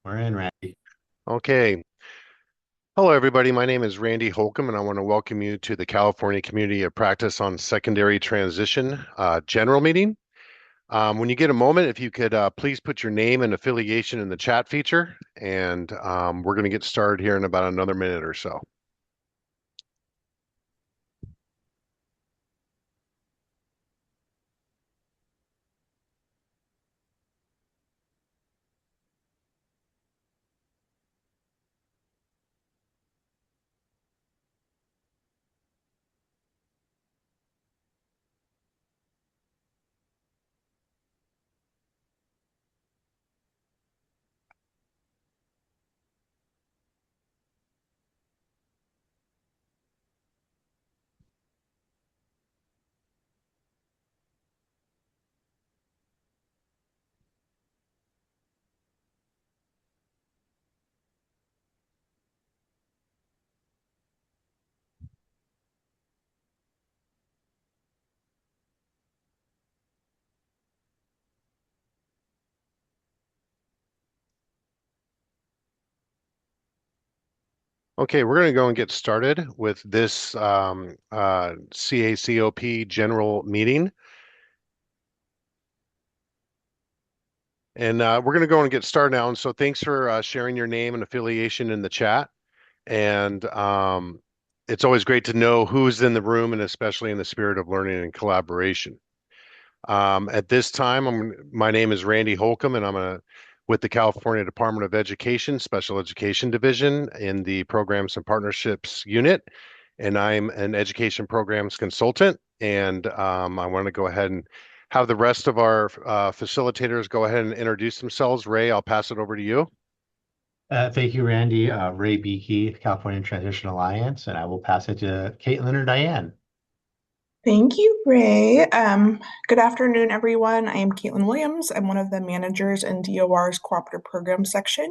We're in, Randy. Okay. Hello, everybody. My name is Randy Holcomb, and I want to welcome you to the California Community of Practice on Secondary Transition General Meeting. When you get a moment, if you could please put your name and affiliation in the chat feature, and we're going to get started here in about another minute or so. Okay, we're going to go and get started with this CACOP General Meeting. And we're going to go and get started now. And so thanks for sharing your name and affiliation in the chat. And it's always great to know who's in the room, and especially in the spirit of learning and collaboration. At this time, my name is Randy Holcomb, and with the California Department of Education Special Education Division in the Programs and Partnerships Unit, and I'm an education programs consultant. And I want to go ahead and have the rest of our facilitators go ahead and introduce themselves. Ray, I'll pass it over to you. Thank you, Randy. Ray Beakey, California Transition Alliance, and I will pass it to Caitlin or Diane. Thank you, Ray. Good afternoon, everyone. I am Caitlin Williams. I'm one of the managers in DOR's Cooperative Program section,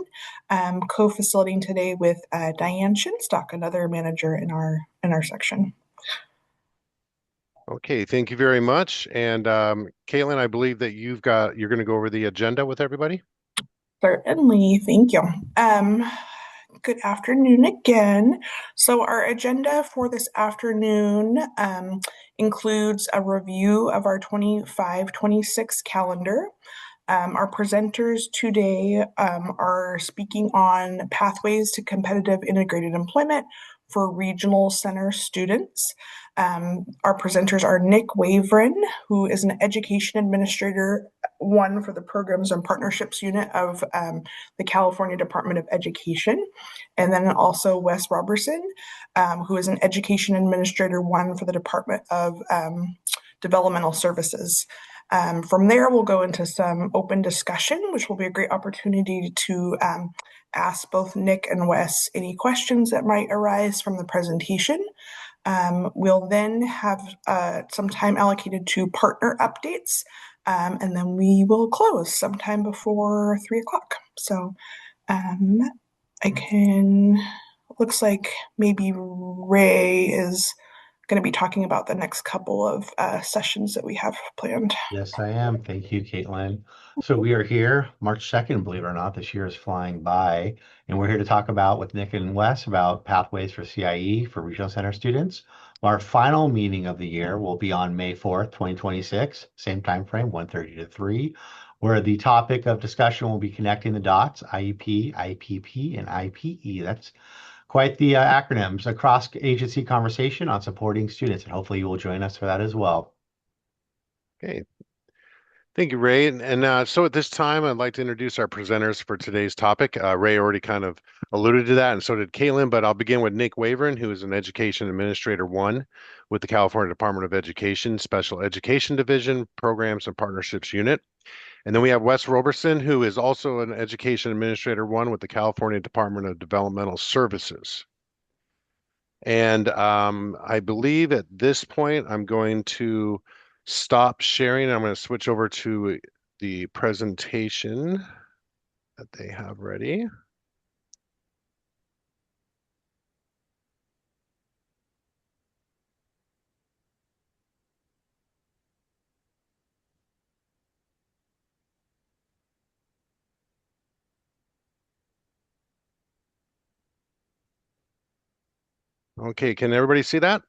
co-facilitating today with Diane Shinstock, another manager in our section. Okay, thank you very much. And Caitlin, I believe that you're going to go over the agenda with everybody. Certainly, thank you. Good afternoon again. So our agenda for this afternoon includes a review of our 25-26 calendar. Our presenters today are speaking on pathways to competitive integrated employment for regional center students. Our presenters are Nick Wavrin, who is an education administrator, one for the Programs and Partnerships Unit of the California Department of Education, and then also Wes Robertson, who is an education administrator, one for the Department of Developmental Services. From there, we'll go into some open discussion, which will be a great opportunity to ask both Nick and Wes any questions that might arise from the presentation. We'll then have some time allocated to partner updates, and then we will close sometime before 3 o'clock. So looks like maybe Ray is going to be talking about the next couple of sessions that we have planned. Yes, I am. Thank you, Caitlin. So we are here March 2nd, believe it or not. This year is flying by. And we're here to talk about with Nick and Wes about pathways for CIE for regional center students. Our final meeting of the year will be on May 4th, 2026, same time frame, 1:30 to 3, where the topic of discussion will be connecting the dots, IEP, IPP, and IPE. That's quite the acronyms, a cross-agency conversation on supporting students. And hopefully you will join us for that as well. Okay, thank you, Ray. And so at this time, I'd like to introduce our presenters for today's topic. Ray already kind of alluded to that, and so did Caitlin, but I'll begin with Nick Wavrin, who is an Education Administrator 1 with the California Department of Education, Special Education Division, Programs and Partnerships Unit. And then we have Wes Robertson, who is also an Education Administrator 1 with the California Department of Developmental Services. And I believe at this point, I'm going to stop sharing. I'm going to switch over to the presentation that they have ready. Okay, can everybody see that?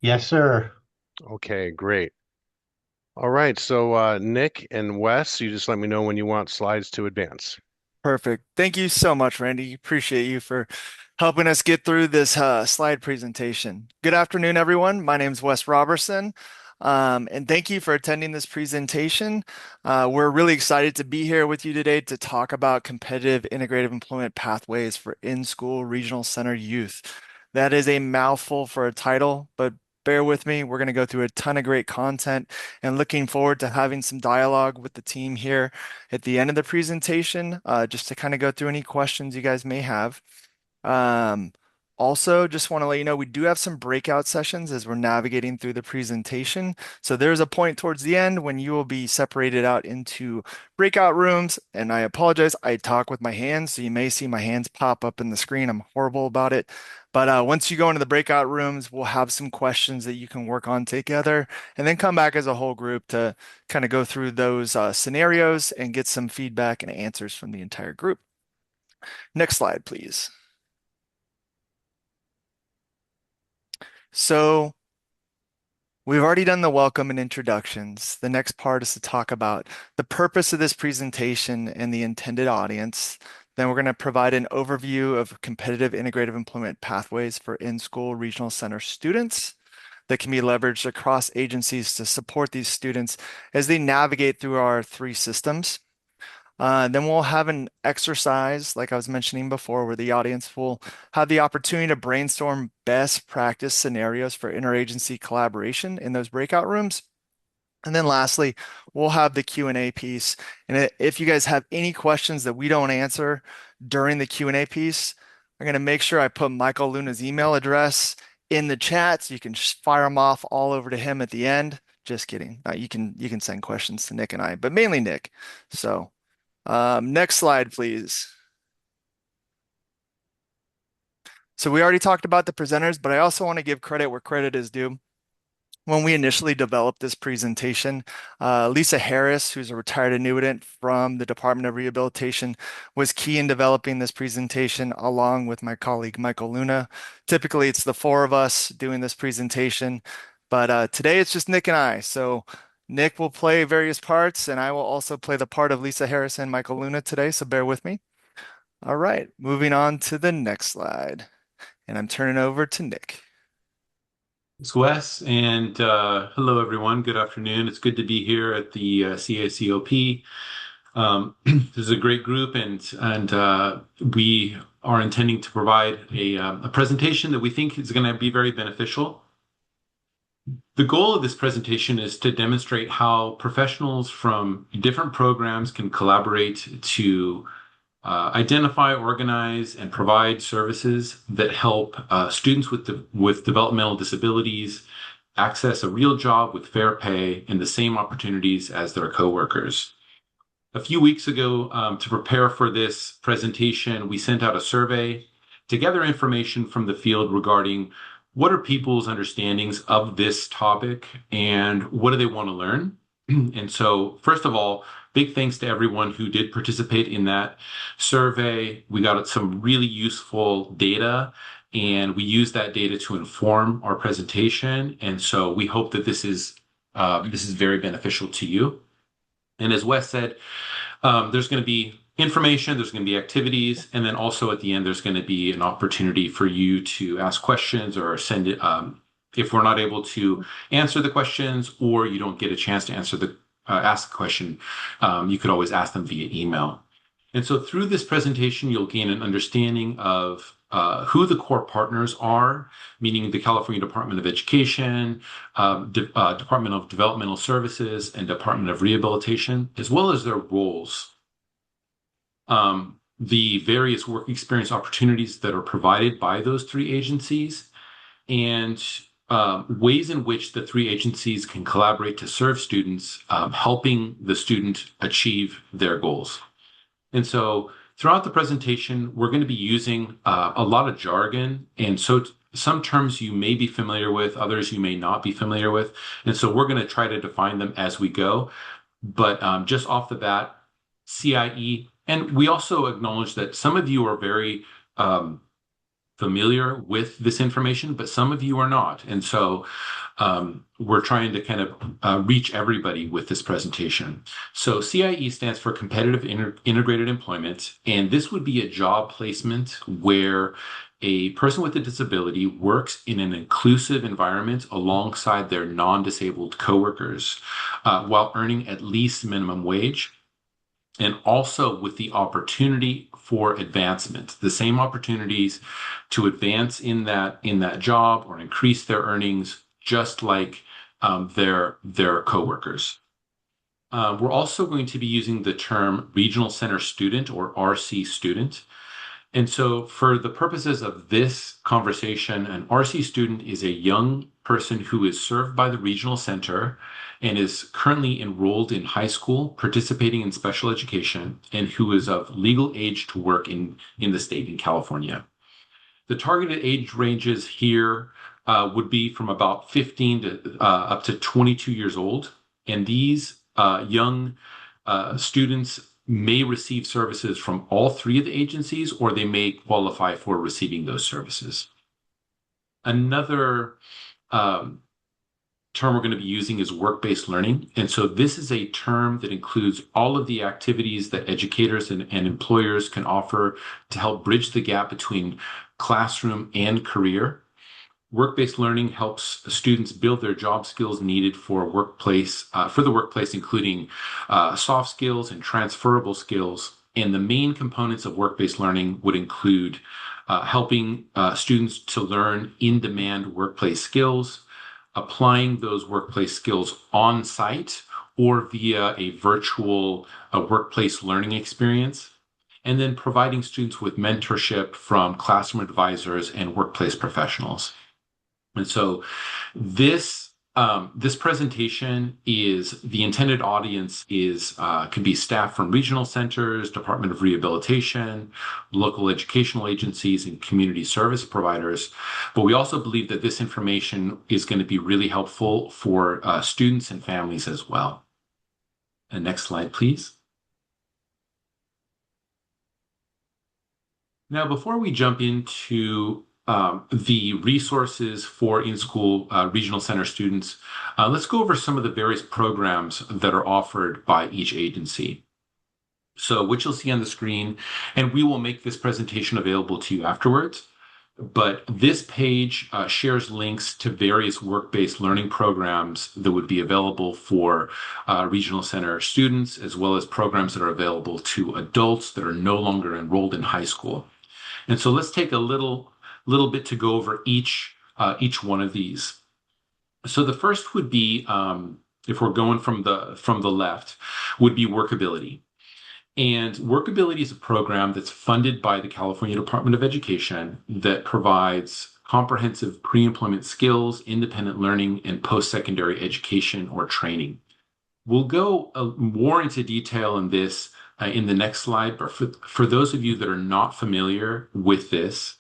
Yes, sir. Okay, great. All right, so Nick and Wes, you just let me know when you want slides to advance. Perfect. Thank you so much, Randy. Appreciate you for helping us get through this slide presentation. Good afternoon, everyone. My name is Wes Robertson, and thank you for attending this presentation. We're really excited to be here with you today to talk about competitive integrative employment pathways for in-school regional center youth. That is a mouthful for a title, but bear with me. We're going to go through a ton of great content and looking forward to having some dialogue with the team here at the end of the presentation, just to kind of go through any questions you guys may have. Um, Also, just want to let you know we do have some breakout sessions as we're navigating through the presentation. So there's a point towards the end when you will be separated out into breakout rooms. And I apologize, I talk with my hands, so you may see my hands pop up in the screen. I'm horrible about it. But once you go into the breakout rooms, we'll have some questions that you can work on together and then come back as a whole group to kind of go through those scenarios and get some feedback and answers from the entire group. Next slide, please. So we've already done the welcome and introductions. The next part is to talk about the purpose of this presentation and the intended audience. Then we're going to provide an overview of competitive integrative employment pathways for in-school regional center students that can be leveraged across agencies to support these students as they navigate through our 3 systems. Then we'll have an exercise, like I was mentioning before, where the audience will have the opportunity to brainstorm best practice scenarios for interagency collaboration in those breakout rooms. And then lastly, we'll have the Q&A piece. And if you guys have any questions that we don't answer during the Q&A piece, I'm going to make sure I put Michael Luna's email address in the chat so you can fire them off all over to him at the end. Just kidding. You can send questions to Nick and I, but mainly Nick. So next slide, please. So we already talked about the presenters, but I also want to give credit where credit is due. When we initially developed this presentation, Lisa Harris, who's a retired annuitant from the Department of Rehabilitation, was key in developing this presentation along with my colleague, Michael Luna. Typically, it's the 4 of us doing this presentation, but today it's just Nick and I. So Nick will play various parts, and I will also play the part of Lisa Harris and Michael Luna today, so bear with me. All right, moving on to the next slide, and I'm turning over to Nick. It's Wes, and hello everyone. Good afternoon. It's good to be here at the CACOP. This is a great group, and we are intending to provide a presentation that we think is going to be very beneficial. The goal of this presentation is to demonstrate how professionals from different programs can collaborate to identify, organize, and provide services that help students with developmental disabilities access a real job with fair pay and the same opportunities as their coworkers. A few weeks ago, to prepare for this presentation, we sent out a survey to gather information from the field regarding what are people's understandings of this topic and what do they want to learn. And so, first of all, big thanks to everyone who did participate in that survey. We got some really useful data, and we used that data to inform our presentation. And so we hope that this is very beneficial to you. And as Wes said, there's going to be information, there's going to be activities, and then also at the end, there's going to be an opportunity for you to ask questions or send it. If we're not able to answer the questions or you don't get a chance to ask the question, you could always ask them via email. And so through this presentation, you'll gain an understanding of who the core partners are, meaning the California Department of Education, Department of Developmental Services, and Department of Rehabilitation, as well as their roles. The various work experience opportunities that are provided by those 3 agencies, and ways in which the 3 agencies can collaborate to serve students, helping the student achieve their goals. And so throughout the presentation, we're going to be using a lot of jargon. And so some terms you may be familiar with, others you may not be familiar with. And so we're going to try to define them as we go. But just off the bat, CIE And we also acknowledge that some of you are very familiar with this information, but some of you are not. And so we're trying to kind of reach everybody with this presentation. So CIE stands for Competitive Integrated Employment, and this would be a job placement where a person with a disability works in an inclusive environment alongside their non-disabled coworkers while earning at least minimum wage, and also with the opportunity for advancement, the same opportunities to advance in that job or increase their earnings, just like their coworkers. We're also going to be using the term regional center student or RC student. And so for the purposes of this conversation, an RC student is a young person who is served by the regional center and is currently enrolled in high school, participating in special education, and who is of legal age to work in the state in California. The targeted age ranges here would be from about 15 to up to 22 years old. And these young students may receive services from all three of the agencies, or they may qualify for receiving those services. Another term we're going to be using is work-based learning. And so this is a term that includes all of the activities that educators and employers can offer to help bridge the gap between classroom and career. Work-based learning helps students build their job skills needed for the workplace, including soft skills and transferable skills. And the main components of work-based learning would include helping students to learn in-demand workplace skills, applying those workplace skills on site or via a virtual workplace learning experience, and then providing students with mentorship from classroom advisors and workplace professionals. And so this presentation is the intended audience could be staff from regional centers, Department of Rehabilitation, local educational agencies, and community service providers. But we also believe that this information is going to be really helpful for students and families as well. And next slide, please. Now, before we jump into the resources for in-school regional center students, let's go over some of the various programs that are offered by each agency. So, which you'll see on the screen, and we will make this presentation available to you afterwards. But this page shares links to various work-based learning programs that would be available for regional center students, as well as programs that are available to adults that are no longer enrolled in high school. And so let's take a little bit to go over each one of these. So the first would be, if we're going from the left, would be Workability. And Workability is a program that's funded by the California Department of Education that provides comprehensive pre-employment skills, independent learning, and post-secondary education or training. We'll go more into detail in this in the next slide, but for those of you that are not familiar with this,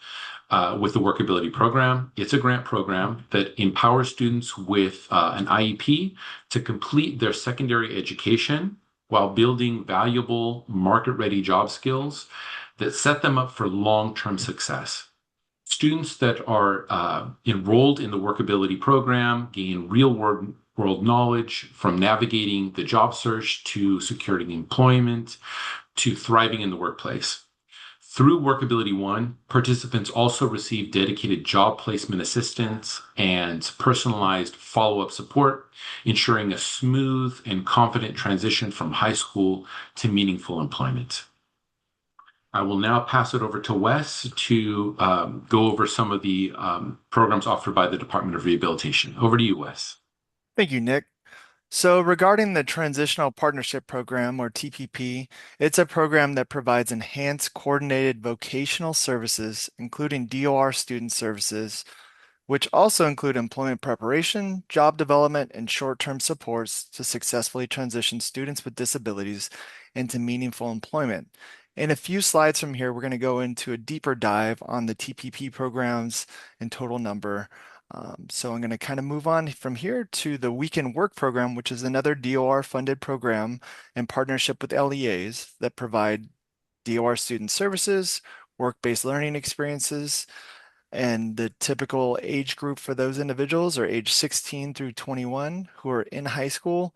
with the Workability program, it's a grant program that empowers students with an IEP to complete their secondary education while building valuable market-ready job skills that set them up for long-term success. Students that are enrolled in the Workability program gain real-world knowledge from navigating the job search to securing employment to thriving in the workplace. Through Workability One, participants also receive dedicated job placement assistance and personalized follow-up support, ensuring a smooth and confident transition from high school to meaningful employment. I will now pass it over to Wes to go over some of the programs offered by the Department of Rehabilitation. Over to you, Wes. Thank you, Nick. So regarding the Transitional Partnership Program, or TPP, it's a program that provides enhanced coordinated vocational services, including DOR student services, which also include employment preparation, job development, and short-term supports to successfully transition students with disabilities into meaningful employment. In a few slides from here, we're going to go into a deeper dive on the TPP programs and total number. So I'm going to kind of move on from here to the Weekend Work program, which is another DOR funded program in partnership with LEAs that provide DOR student services, work-based learning experiences, and the typical age group for those individuals are age 16 through 21 who are in high school.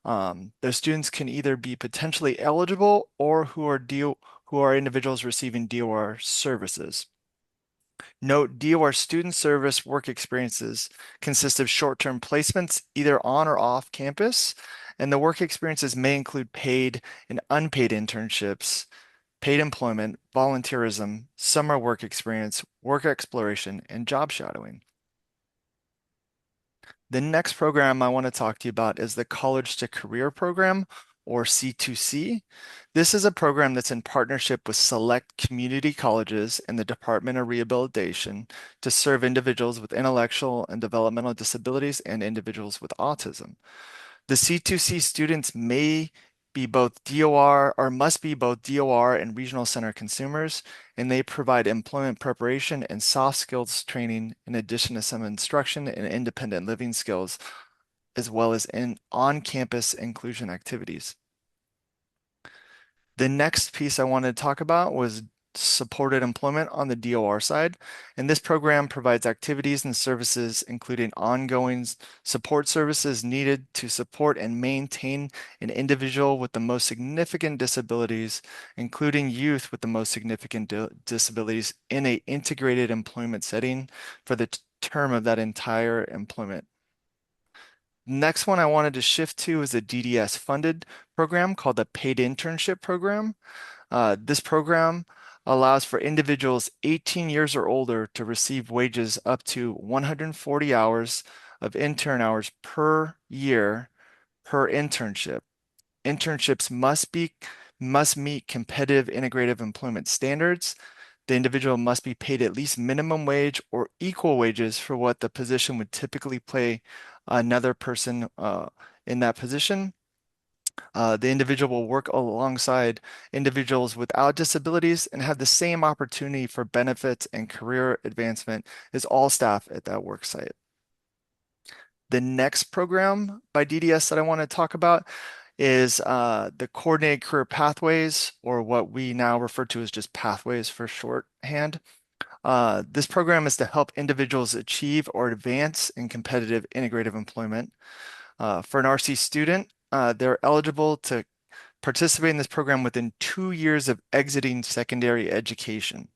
Those students can either be potentially eligible or who are individuals receiving DOR services. Note, DOR student service work experiences consist of short-term placements either on or off campus, and the work experiences may include paid and unpaid internships, paid employment, volunteerism, summer work experience, work exploration, and job shadowing. The next program I want to talk to you about is the College to Career Program, or C2C. This is a program that's in partnership with select community colleges and the Department of Rehabilitation to serve individuals with intellectual and developmental disabilities and individuals with autism. The C2C students may be both DOR or must be both DOR and regional center consumers, and they provide employment preparation and soft skills training in addition to some instruction and independent living skills, as well as in on-campus inclusion activities. The next piece I wanted to talk about was supported employment on the DOR side, and this program provides activities and services including ongoing support services needed to support and maintain an individual with the most significant disabilities, including youth with the most significant disabilities, in an integrated employment setting for the term of that entire employment. Next one I wanted to shift to is a DDS funded program called the Paid Internship Program. This program allows for individuals 18 years or older to receive wages up to 140 hours of intern hours per year per internship. Internships must meet competitive integrative employment standards. The individual must be paid at least minimum wage or equal wages for what the position would typically pay another person in that position. The individual will work alongside individuals without disabilities and have the same opportunity for benefits and career advancement as all staff at that work site. The next program by DDS that I want to talk about is the Coordinated Career Pathways, or what we now refer to as just Pathways for shorthand. This program is to help individuals achieve or advance in competitive integrative employment. For an RC student, they're eligible to participate in this program within 2 years of exiting secondary education.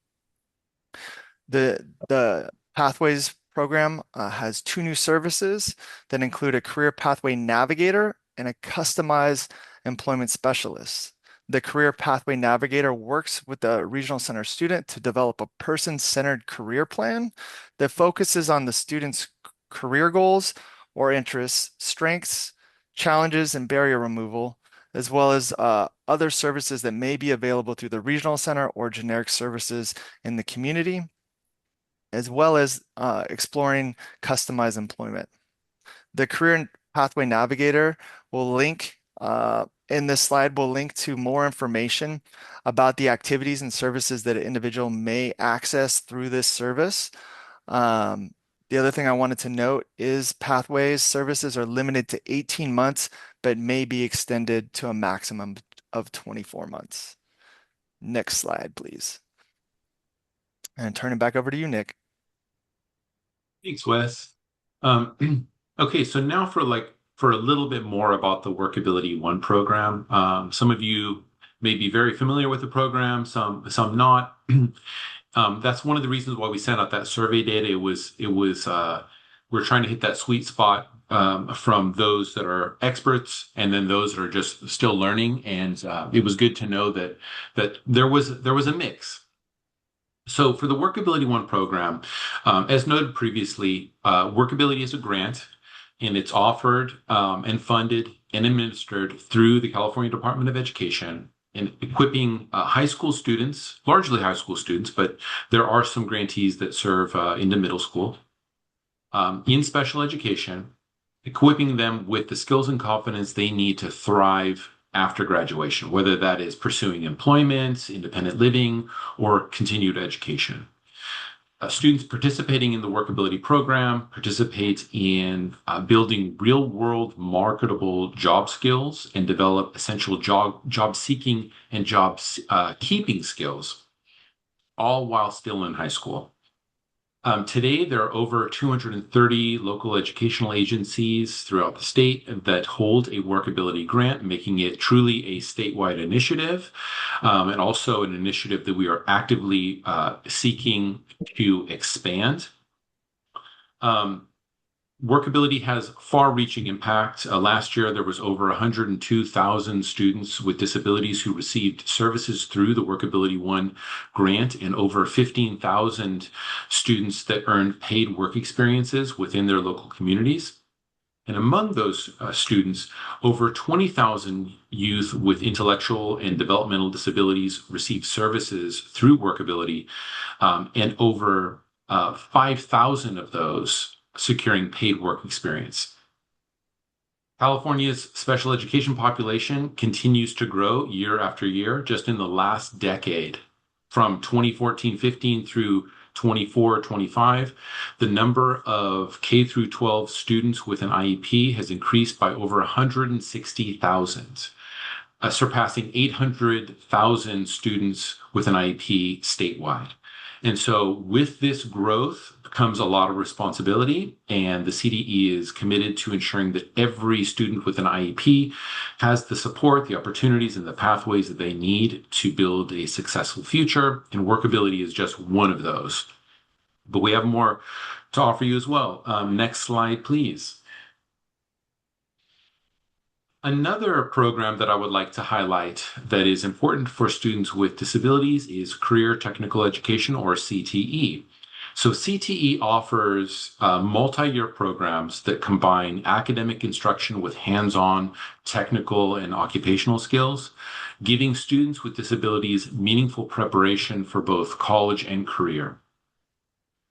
The Pathways program has 2 new services that include a Career Pathway Navigator and a Customized Employment Specialist. The Career Pathway Navigator works with the Regional Center student to develop a person-centered career plan that focuses on the student's career goals or interests, strengths, challenges, and barrier removal, as well as other services that may be available through the Regional Center or generic services in the community, as well as exploring customized employment. The Career Pathway Navigator will link in this slide, we'll link to more information about the activities and services that an individual may access through this service. The other thing I wanted to note is Pathways services are limited to 18 months, but may be extended to a maximum of 24 months. Next slide, please. And turn it back over to you, Nick. Thanks, Wes. Okay, so now for a little bit more about the Workability One program. Some of you may be very familiar with the program, some not. That's one of the reasons why we sent out that survey data. We're trying to hit that sweet spot from those that are experts and then those that are just still learning. And it was good to know that there was a mix. So for the Workability One program, as noted previously, Workability is a grant, and it's offered and funded and administered through the California Department of Education, in equipping high school students, largely high school students, but there are some grantees that serve into middle school, in special education, equipping them with the skills and confidence they need to thrive after graduation, whether that is pursuing employment, independent living, or continued education. students participating in the workability program participate in building real-world marketable job skills and develop essential job seeking and job keeping skills, all while still in high school. Today, there are over 230 local educational agencies throughout the state that hold a workability grant, making it truly a statewide initiative, and also an initiative that we are actively seeking to expand. Workability has far-reaching impact. Last year, there was over 102,000 students with disabilities who received services through the Workability One grant, and over 15,000 students that earned paid work experiences within their local communities. And among those students, over 20,000 youth with intellectual and developmental disabilities received services through Workability, and over 5,000 of those securing paid work experience. California's special education population continues to grow year after year. Just in the last decade, from 2014-15 through 24-25, the number of K through 12 students with an IEP has increased by over 160,000, surpassing 800,000 students with an IEP statewide. And so with this growth comes a lot of responsibility, and the CDE is committed to ensuring that every student with an IEP has the support, the opportunities, and the pathways that they need to build a successful future, and workability is just one of those. But we have more to offer you as well. Next slide, please. Another program that I would like to highlight that is important for students with disabilities is Career Technical Education, or CTE. So CTE offers multi-year programs that combine academic instruction with hands-on technical and occupational skills, giving students with disabilities meaningful preparation for both college and career.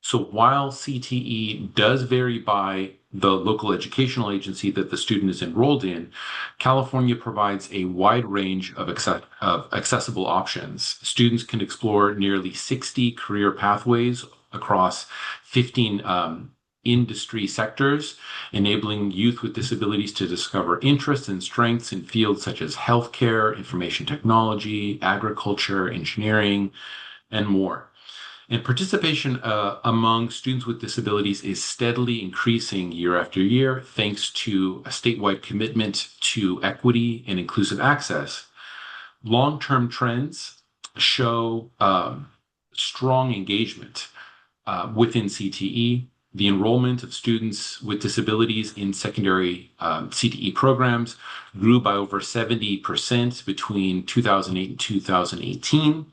So while CTE does vary by the local educational agency that the student is enrolled in, California provides a wide range of accessible options. Students can explore nearly 60 career pathways across 15 industry sectors, enabling youth with disabilities to discover interests and strengths in fields such as healthcare, information technology, agriculture, engineering, and more. And participation among students with disabilities is steadily increasing year after year, thanks to a statewide commitment to equity and inclusive access. Long-term trends show strong engagement within CTE. The enrollment of students with disabilities in secondary CTE programs grew by over 70% between 2008 and 2018.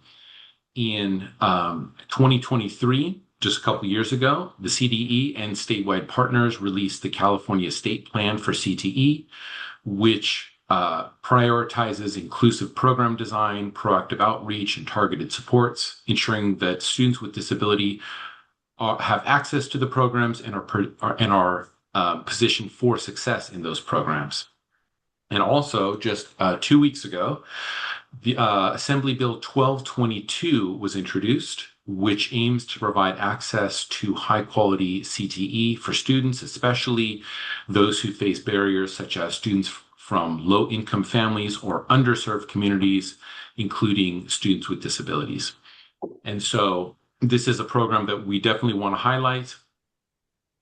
In 2023, just a couple years ago, the CDE and statewide partners released the California State Plan for CTE, which prioritizes inclusive program design, proactive outreach, and targeted supports, ensuring that students with disability have access to the programs and are positioned for success in those programs. And also, just 2 weeks ago, the Assembly Bill 1222 was introduced, which aims to provide access to high-quality CTE for students, especially those who face barriers such as students from low-income families or underserved communities, including students with disabilities. And so this is a program that we definitely want to highlight.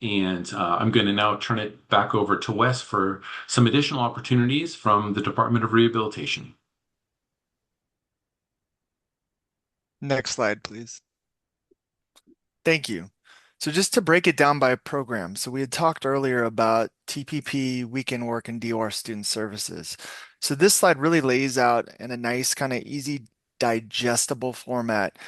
And I'm going to now turn it back over to Wes for some additional opportunities from the Department of Rehabilitation. Next slide, please. Thank you. So just to break it down by program, so we had talked earlier about TPP, weekend work, and DOR student services. So this slide really lays out in a nice kind of easy digestible format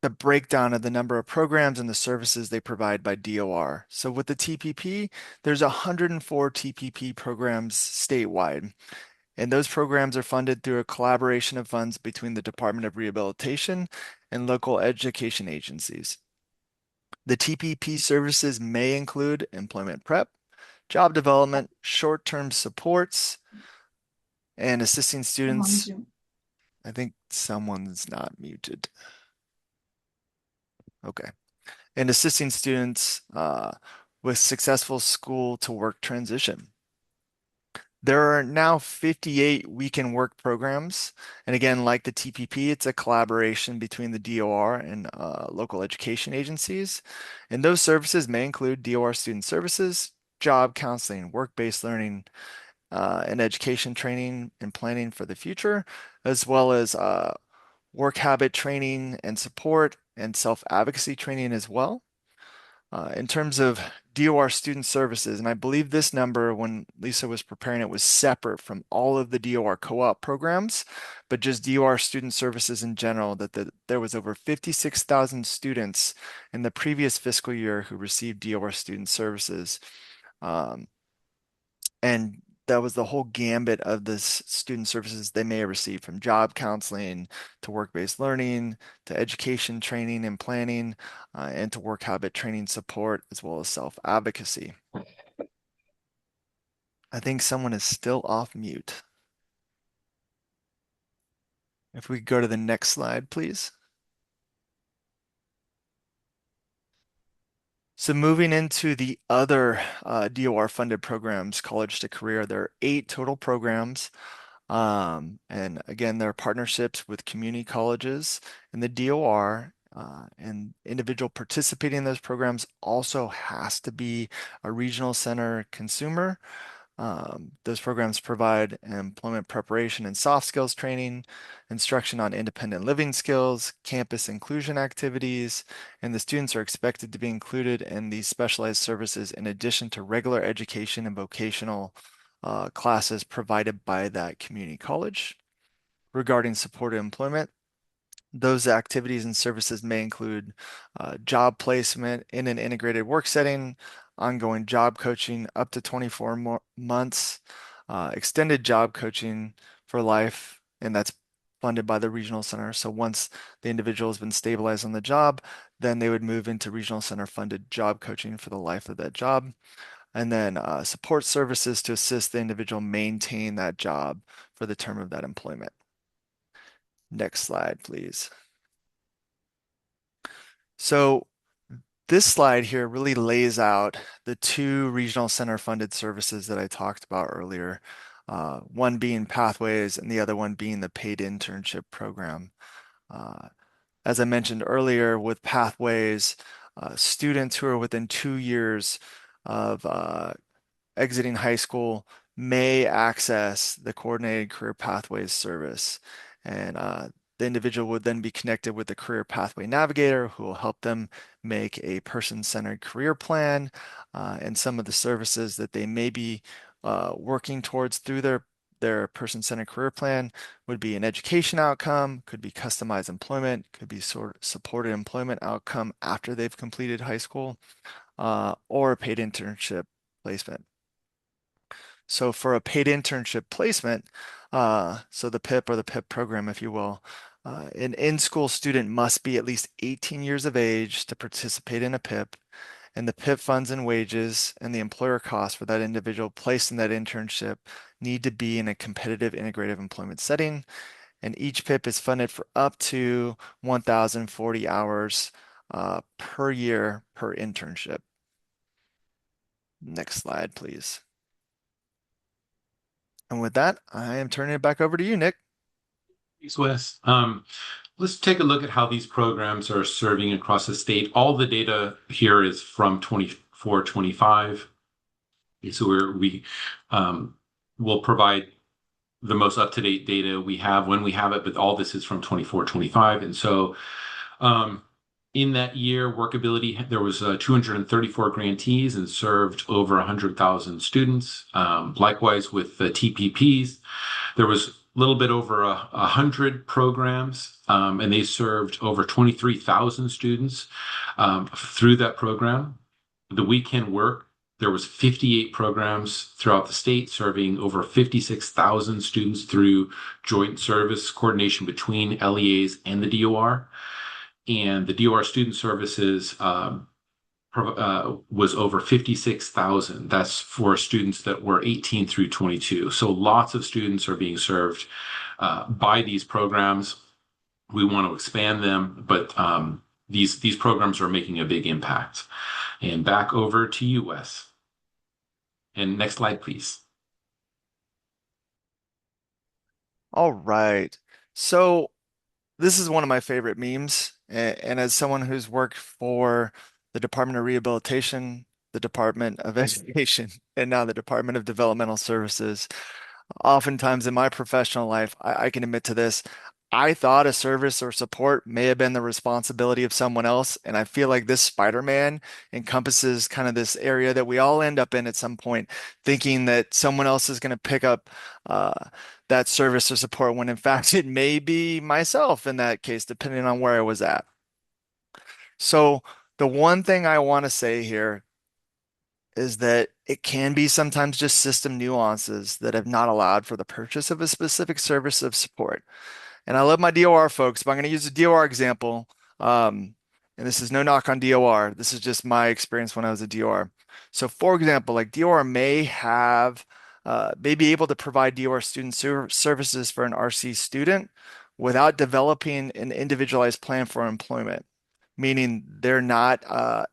the breakdown of the number of programs and the services they provide by DOR. So with the TPP, there's 104 TPP programs statewide. And those programs are funded through a collaboration of funds between the Department of Rehabilitation and local education agencies. The TPP services may include employment prep, job development, short-term supports, and assisting students. I think someone's not muted. Okay. and assisting students with successful school to work transition. There are now 58 weekend work programs. And again, like the TPP, it's a collaboration between the DOR and local education agencies. And those services may include DOR student services, job counseling, work-based learning, and education training and planning for the future, as well as work habit training and support and self-advocacy training as well. In terms of DOR student services, and I believe this number when Lisa was preparing it was separate from all of the DOR co-op programs, but just DOR student services in general, that there was over 56,000 students in the previous fiscal year who received DOR student services. And that was the whole gambit of the student services they may have received, from job counseling to work-based learning to education training and planning and to work habit training support, as well as self-advocacy. I think someone is still off mute. If we go to the next slide, please. So moving into the other DOR funded programs, College to Career, there are 8 total programs. And again, there are partnerships with community colleges and the DOR, and individual participating in those programs also has to be a regional center consumer. Those programs provide employment preparation and soft skills training, instruction on independent living skills, campus inclusion activities, and the students are expected to be included in these specialized services in addition to regular education and vocational classes provided by that community college. Regarding supported employment, those activities and services may include job placement in an integrated work setting, ongoing job coaching up to 24 months, extended job coaching for life, and that's funded by the regional center. So once the individual has been stabilized on the job, then they would move into regional center funded job coaching for the life of that job. And then support services to assist the individual maintain that job for the term of that employment. Next slide, please. So this slide here really lays out the 2 regional center funded services that I talked about earlier, one being Pathways and the other one being the paid internship program. As I mentioned earlier, with Pathways, students who are within 2 years of exiting high school may access the Coordinated Career Pathways service. And the individual would then be connected with the Career Pathway Navigator, who will help them make a person-centered career plan, and some of the services that they may be working towards through their person-centered career plan would be an education outcome, could be customized employment, could be sort of supported employment outcome after they've completed high school, or a paid internship placement. So for a paid internship placement, so the PIP or the PIP program, if you will, an in-school student must be at least 18 years of age to participate in a PIP, and the PIP funds and wages and the employer costs for that individual placed in that internship need to be in a competitive integrative employment setting. And each PIP is funded for up to 1,040 hours per year per internship. Next slide, please. And with that, I am turning it back over to you, Nick. Thanks, Wes. Let's take a look at how these programs are serving across the state. All the data here is from 24-25. So we will provide the most up-to-date data we have when we have it, but all this is from 24-25. And so in that year, Workability, there was 234 grantees and served over 100,000 students. Likewise with the TPPs, there was a little bit over 100 programs, and they served over 23,000 students through that program. The weekend work, there was 58 programs throughout the state serving over 56,000 students through joint service coordination between LEAs and the DOR. And the DOR student services was over 56,000. That's for students that were 18 through 22. So lots of students are being served by these programs. We want to expand them, but these programs are making a big impact. And back over to you, Wes. And next slide, please. All right. So this is one of my favorite memes. And as someone who's worked for the Department of Rehabilitation, the Department of Education, and now the Department of Developmental Services, oftentimes in my professional life, I can admit to this. I thought a service or support may have been the responsibility of someone else. And I feel like this Spider-Man encompasses kind of this area that we all end up in at some point, thinking that someone else is going to pick up that service or support when in fact it may be myself in that case, depending on where I was at. So the one thing I want to say here is that it can be sometimes just system nuances that have not allowed for the purchase of a specific service of support. And I love my DOR folks, but I'm going to use a DOR example. And this is no knock on DOR. This is just my experience when I was a DOR. So for example, like DOR may be able to provide DOR student services for an RC student without developing an individualized plan for employment, meaning they're not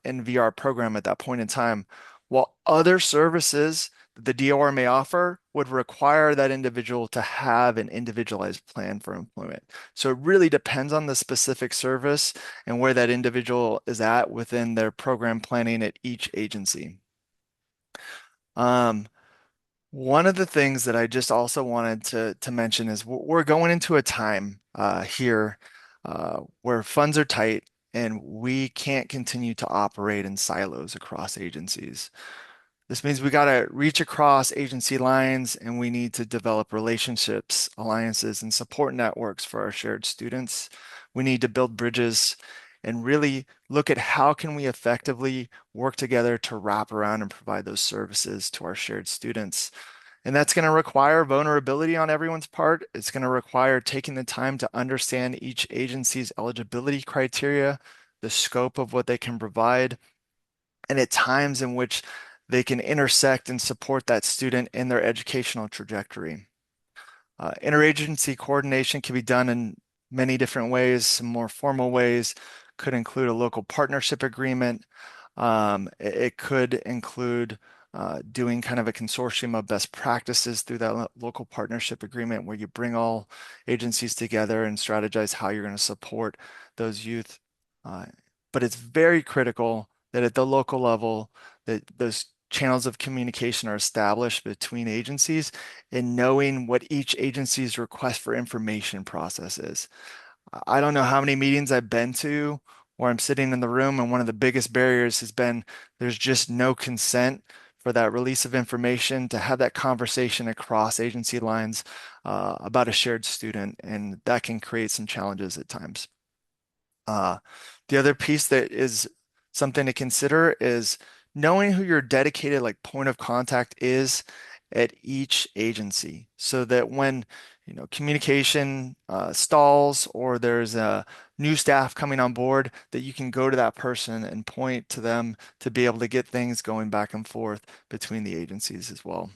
in VR program at that point in time. While other services that the DOR may offer would require that individual to have an individualized plan for employment. So it really depends on the specific service and where that individual is at within their program planning at each agency. One of the things that I just also wanted to mention is we're going into a time here where funds are tight and we can't continue to operate in silos across agencies. This means we got to reach across agency lines and we need to develop relationships, alliances, and support networks for our shared students. We need to build bridges and really look at how can we effectively work together to wrap around and provide those services to our shared students. And that's going to require vulnerability on everyone's part. It's going to require taking the time to understand each agency's eligibility criteria, the scope of what they can provide, and at times in which they can intersect and support that student in their educational trajectory. Interagency coordination can be done in many different ways. Some more formal ways could include a local partnership agreement. It could include doing kind of a consortium of best practices through that local partnership agreement where you bring all agencies together and strategize how you're going to support those youth. But it's very critical that at the local level, that those channels of communication are established between agencies and knowing what each agency's request for information process is. I don't know how many meetings I've been to where I'm sitting in the room and one of the biggest barriers has been there's just no consent for that release of information to have that conversation across agency lines about a shared student, and that can create some challenges at times. The other piece that is something to consider is knowing who your dedicated point of contact is at each agency, so that when communication stalls or there's a new staff coming on board, that you can go to that person and point to them to be able to get things going back and forth between the agencies as well.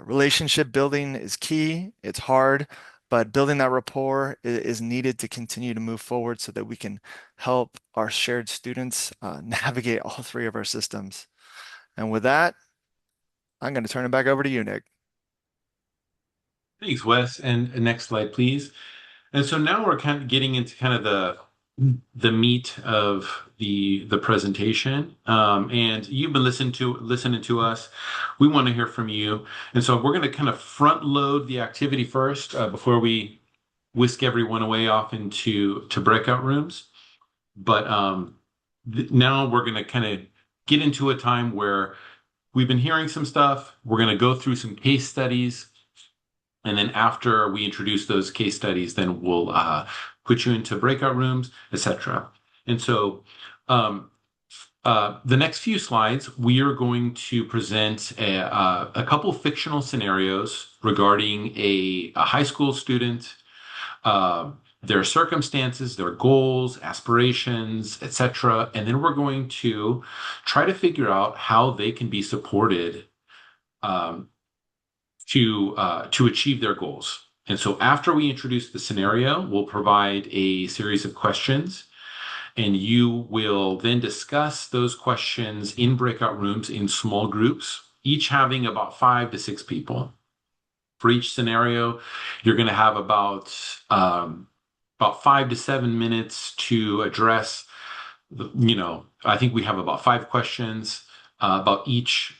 Relationship building is key. It's hard, but building that rapport is needed to continue to move forward so that we can help our shared students navigate all three of our systems. And with that, I'm going to turn it back over to you, Nick. Thanks, Wes. And next slide, please. And so now we're kind of getting into kind of the meat of the presentation. And you've been listening to us. We want to hear from you. And so we're going to kind of front load the activity first before we whisk everyone away off into breakout rooms. But now we're going to kind of get into a time where we've been hearing some stuff. We're going to go through some case studies. And then after we introduce those case studies, then we'll put you into breakout rooms, etc. And so the next few slides, we are going to present a couple fictional scenarios regarding a high school student, their circumstances, their goals, aspirations, etc. And then we're going to try to figure out how they can be supported to achieve their goals. And so after we introduce the scenario, we'll provide a series of questions. and you will then discuss those questions in breakout rooms in small groups, each having about 5 to 6 people. For each scenario, you're going to have about 5 to 7 minutes to address I think we have about 5 questions about each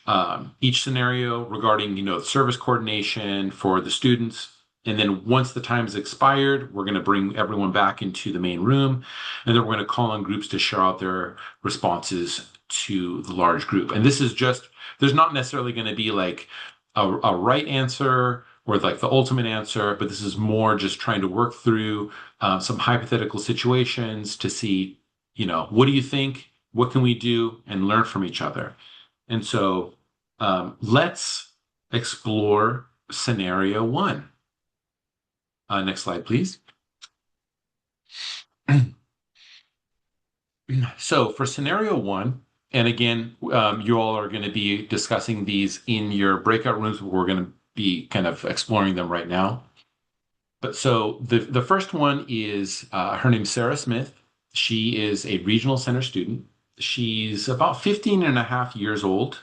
scenario regarding service coordination for the students. And then once the time is expired, we're going to bring everyone back into the main room, and then we're going to call on groups to share out their responses to the large group. And this is just, there's not necessarily going to be like a right answer or like the ultimate answer, but this is more just trying to work through some hypothetical situations to see, what do you think? What can we do? And learn from each other. And so let's explore scenario one. Next slide, please. So for scenario one, and again, you all are going to be discussing these in your breakout rooms. We're going to be kind of exploring them right now. But so the first one is her name's Sarah Smith. She is a regional center student. She's about 15 and a half years old,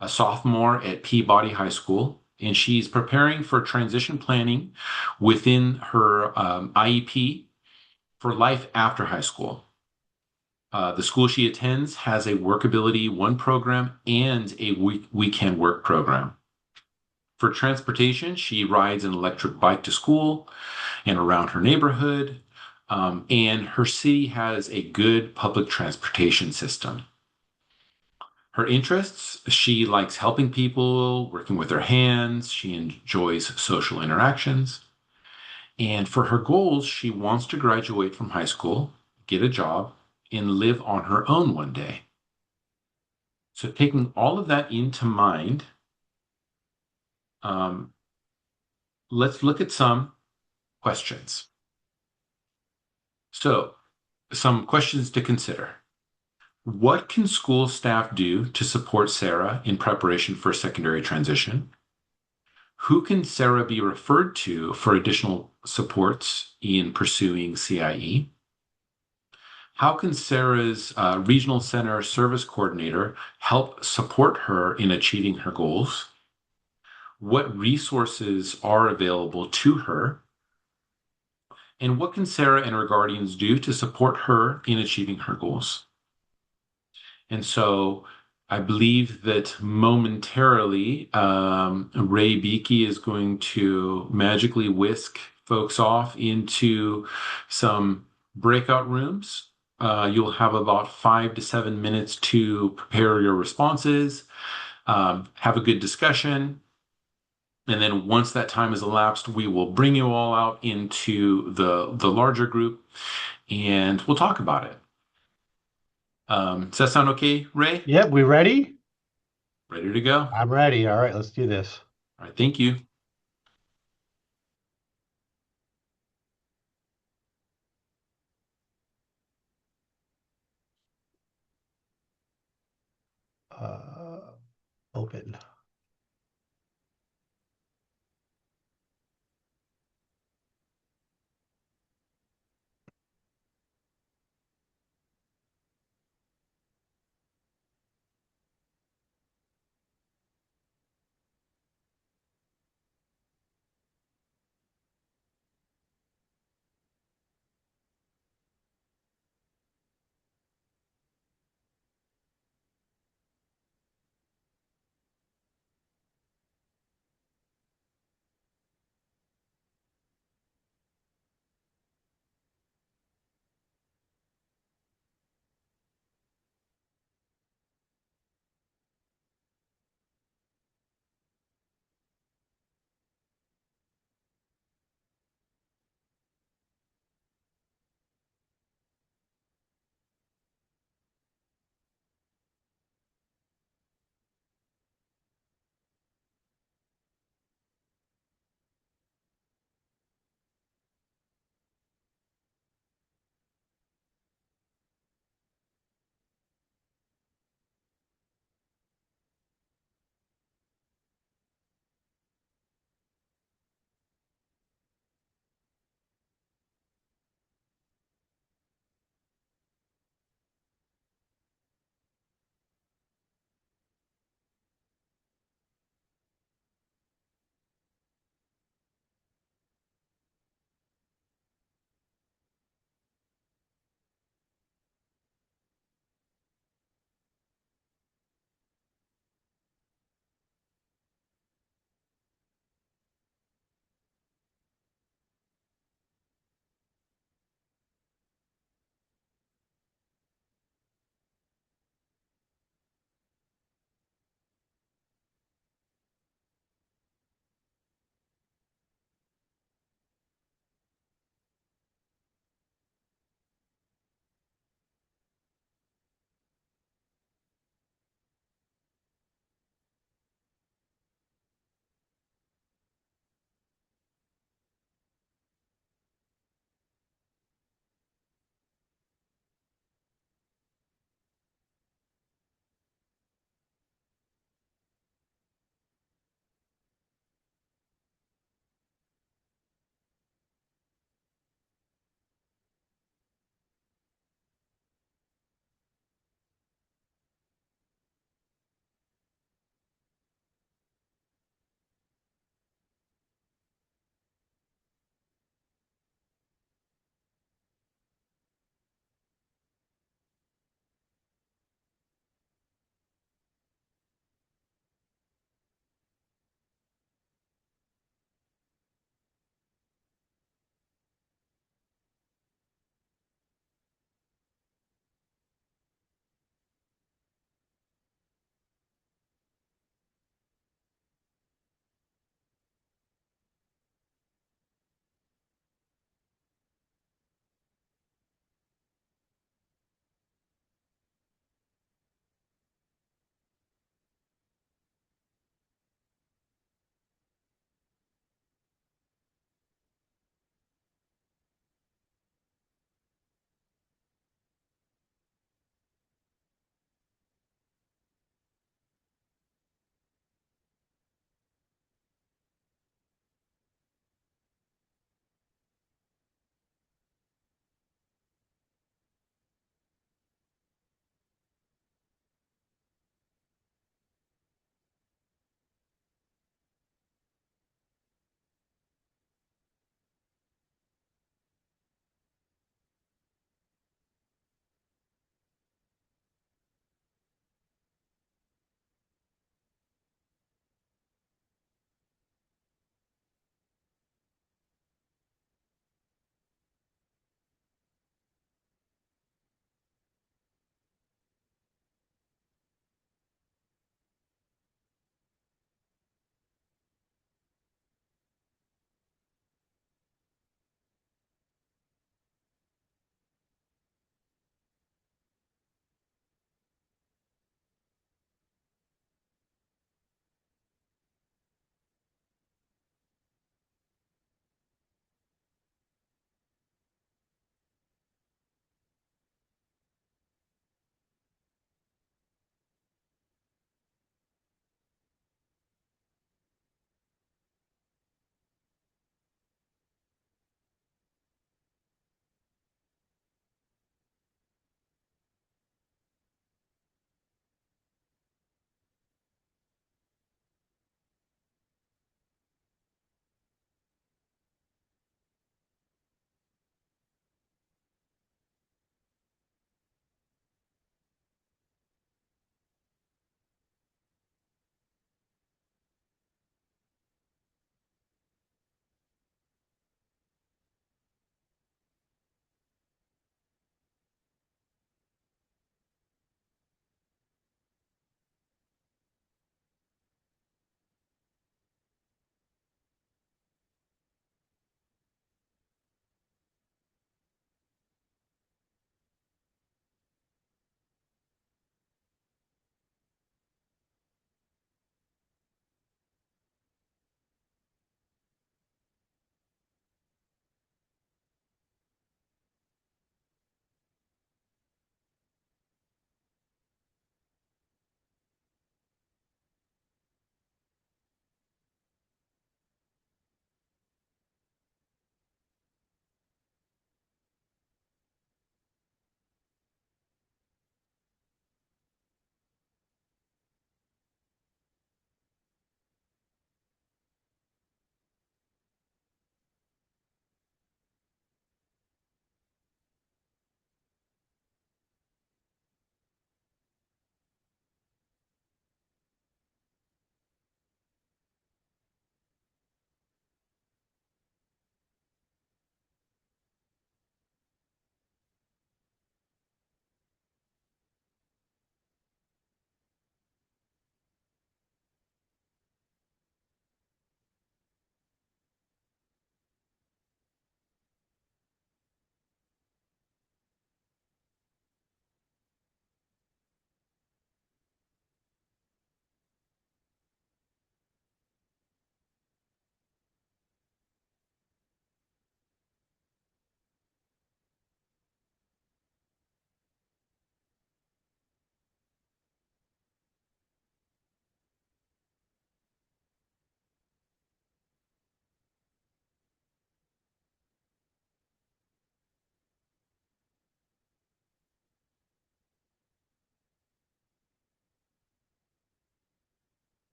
a sophomore at Peabody High School, and she's preparing for transition planning within her IEP for life after high school. The school she attends has a Workability One program and a weekend work program. For transportation, she rides an electric bike to school and around her neighborhood, and her city has a good public transportation system. Her interests, she likes helping people, working with her hands, she enjoys social interactions. And for her goals, she wants to graduate from high school, get a job, and live on her own one day. So taking all of that into mind, let's look at some questions. So some questions to consider. What can school staff do to support Sarah in preparation for secondary transition? Who can Sarah be referred to for additional supports in pursuing CIE? How can Sarah's regional center service coordinator help support her in achieving her goals? What resources are available to her? And what can Sarah and her guardians do to support her in achieving her goals? And so I believe that momentarily, Ray Beakey is going to magically whisk folks off into some breakout rooms. You'll have about 5 to 7 minutes to prepare your responses, have a good discussion. And then once that time has elapsed, we will bring you all out into the larger group and we'll talk about it. Does that sound okay, Ray? Yep, we ready? Ready to go? I'm ready. All right, let's do this. All right, thank you. Open.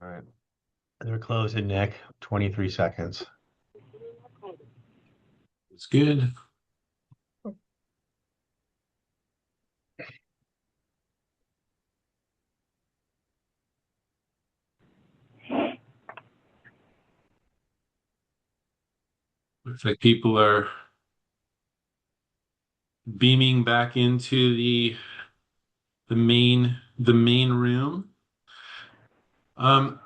All right. They're closing, Nick. 23 seconds. It's good. Looks like people are beaming back into the main room. Um,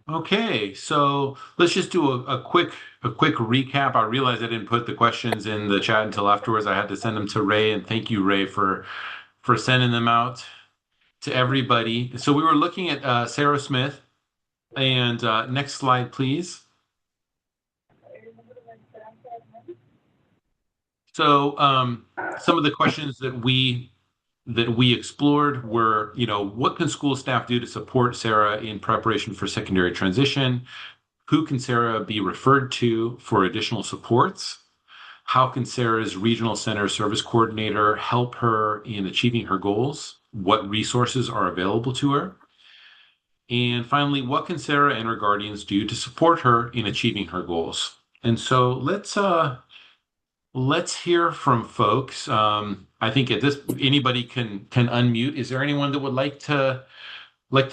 okay, so let's just do a quick recap. I realized I didn't put the questions in the chat until afterwards. I had to send them to Ray, and thank you, Ray, for sending them out to everybody. So we were looking at Sarah Smith, and next slide, please. So some of the questions that we explored were, what can school staff do to support Sarah in preparation for secondary transition? Who can Sarah be referred to for additional supports? How can Sarah's regional center service coordinator help her in achieving her goals? What resources are available to her? And finally, what can Sarah and her guardians do to support her in achieving her goals? And so let's hear from folks. I think at this anybody can unmute. Is there anyone that would like to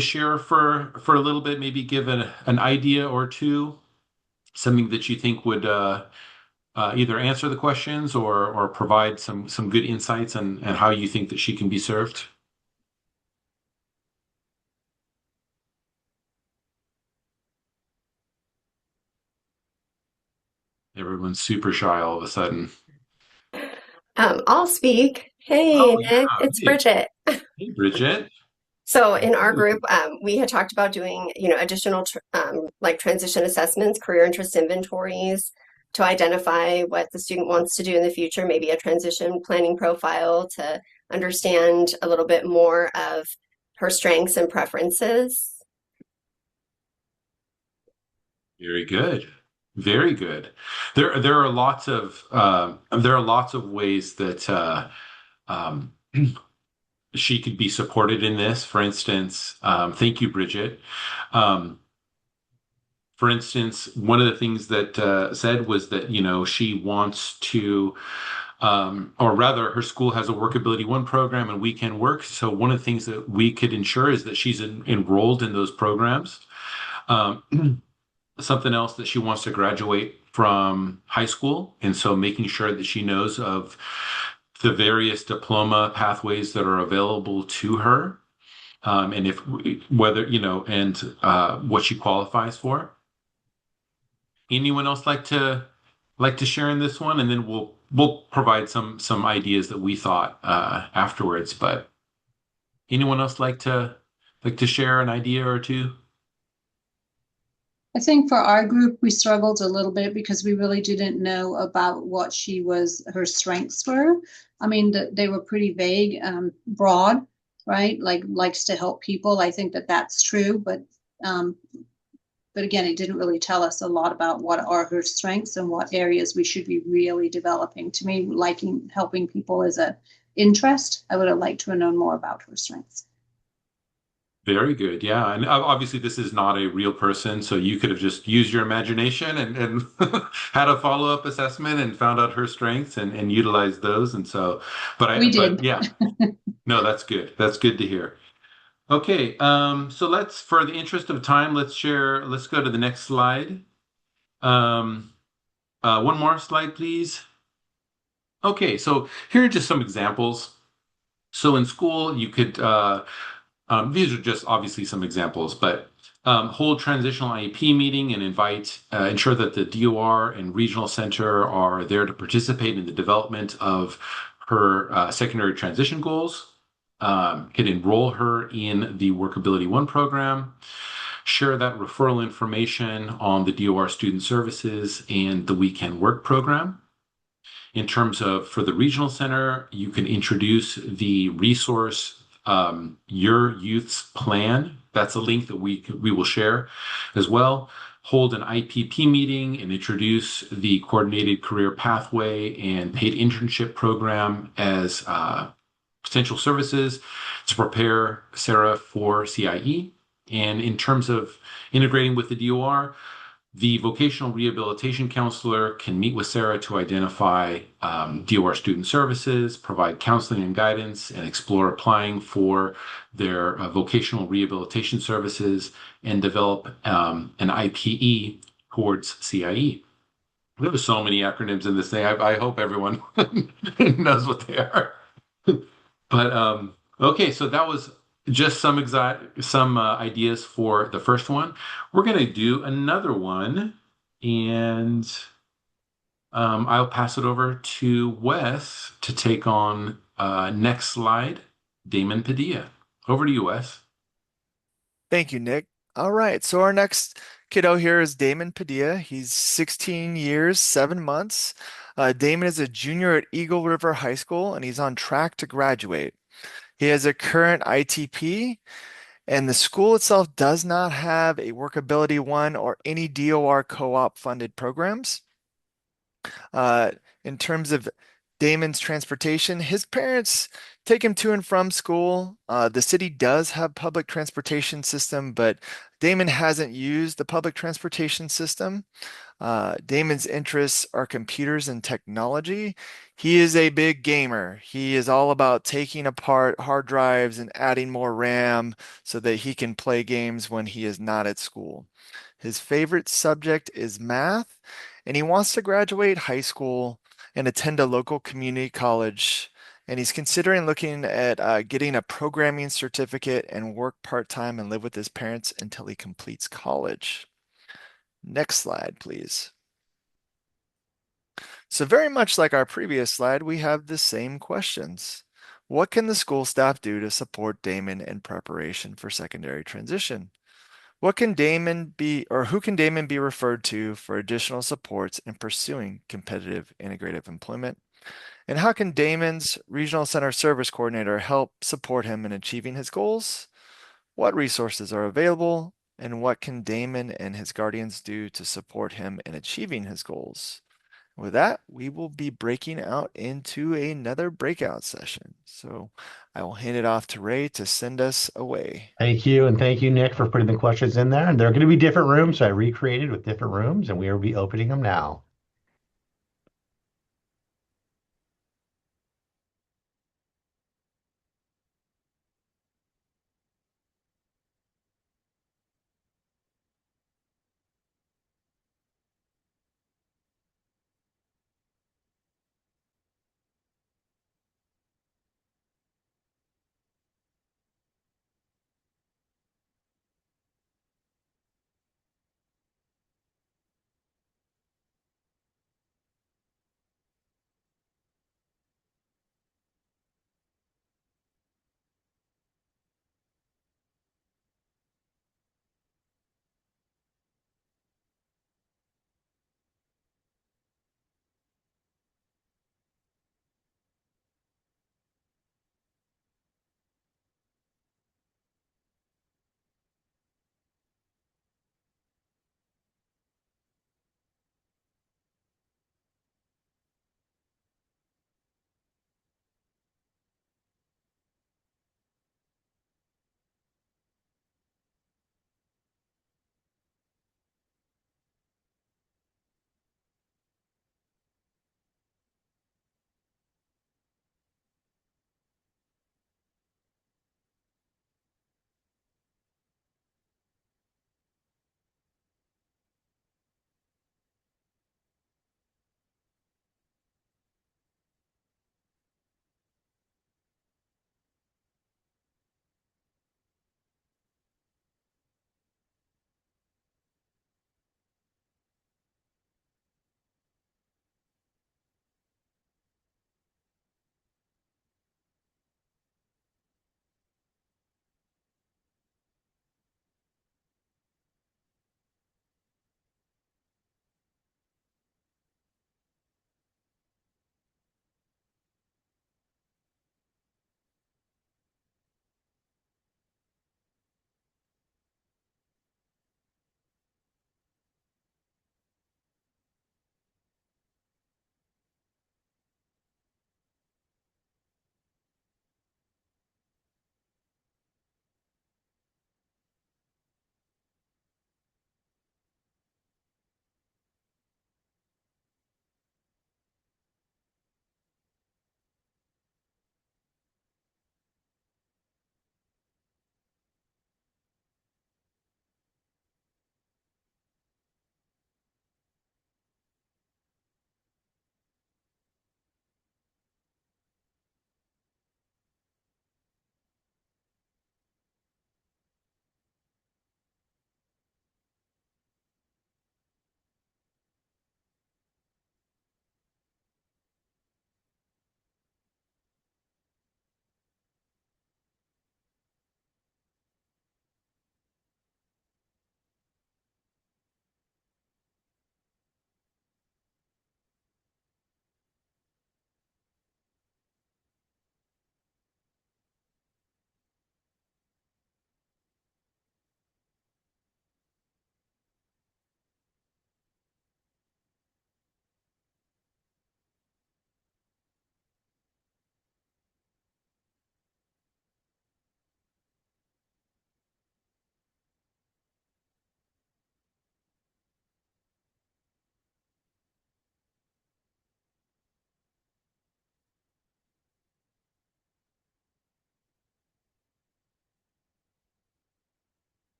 share for a little bit? Maybe give an idea or two, something that you think would either answer the questions or provide some good insights and how you think that she can be served. Everyone's super shy all of a sudden. I'll speak. Hey, Oh, Nick, yeah. it's Hey. Bridget. Hey, Bridget. So in our group, we had talked about doing, additional like transition assessments, career interest inventories to identify what the student wants to do in the future, maybe a transition planning profile to understand a little bit more of her strengths and preferences. Very good. Very good. There are lots of ways that um, she could be supported in this. For instance, thank you, Bridget. For instance, one of the things that said was that she wants to, or rather, her school has a Workability One program and Weekend Work. So one of the things that we could ensure is that she's enrolled in those programs. Something else that she wants to graduate from high school, and so making sure that she knows of the various diploma pathways that are available to her, and what she qualifies for. Anyone else like to share in this one, and then we'll provide some ideas that we thought afterwards. But anyone else like to share an idea or two? I think for our group, we struggled a little bit because we really didn't know about what her strengths were. I mean, they were pretty vague, broad, right? Like likes to help people. I think that's true, but again, it didn't really tell us a lot about what are her strengths and what areas we should be really developing. To me, helping people is an interest. I would have liked to have known more about her strengths. Very good. Yeah. And obviously this is not a real person, so you could have just used your imagination and had a follow-up assessment and found out her strengths and utilized those. And so, We did. yeah, no, that's good. That's good to hear. Okay. So for the interest of time, let's go to the next slide. One more slide, please. Okay. So here are just some examples. So in school, you could, these are just obviously some examples, but hold transitional IEP meeting and ensure that the DOR and regional center are there to participate in the development of her secondary transition goals. Can enroll her in the Workability One program. Share that referral information on the DOR student services and the Weekend Work program. In terms of for the regional center, you can introduce the resource Your Youth's Plan. That's a link that we will share as well. Hold an IPP meeting and introduce the coordinated career pathway and paid internship program as potential services to prepare Sarah for CIE. And in terms of integrating with the DOR, the vocational rehabilitation counselor can meet with Sarah to identify DOR student services, provide counseling and guidance, and explore applying for their vocational rehabilitation services and develop an IPE towards CIE. There are so many acronyms in this thing. I hope everyone knows what they are. But okay, so that was just some ideas for the first one. We're going to do another one, and I'll pass it over to Wes to take on next slide, Damon Padilla. Over to you, Wes. Thank you, Nick. All right, so our next kiddo here is Damon Padilla. He's 16 years, 7 months. Damon is a junior at Eagle River High School, and he's on track to graduate. He has a current ITP, and the school itself does not have a Workability One or any DOR co-op funded programs. In terms of Damon's transportation, his parents take him to and from school. The city does have public transportation system, but Damon hasn't used the public transportation system. Damon's interests are computers and technology. He is a big gamer. He is all about taking apart hard drives and adding more RAM so that he can play games when he is not at school. His favorite subject is math, and he wants to graduate high school and attend a local community college. And he's considering looking at getting a programming certificate and work part-time and live with his parents until he completes college. Next slide, please. So very much like our previous slide, we have the same questions. What can the school staff do to support Damon in preparation for secondary transition? What can Damon be, or who can Damon be referred to for additional supports in pursuing competitive integrative employment? And how can Damon's Regional Center Service Coordinator help support him in achieving his goals? What resources are available? And what can Damon and his guardians do to support him in achieving his goals? With that, we will be breaking out into another breakout session. So I will hand it off to Ray to send us away. Thank you. And thank you, Nick, for putting the questions in there. And they're going to be different rooms. So I recreated with different rooms, and we will be opening them now.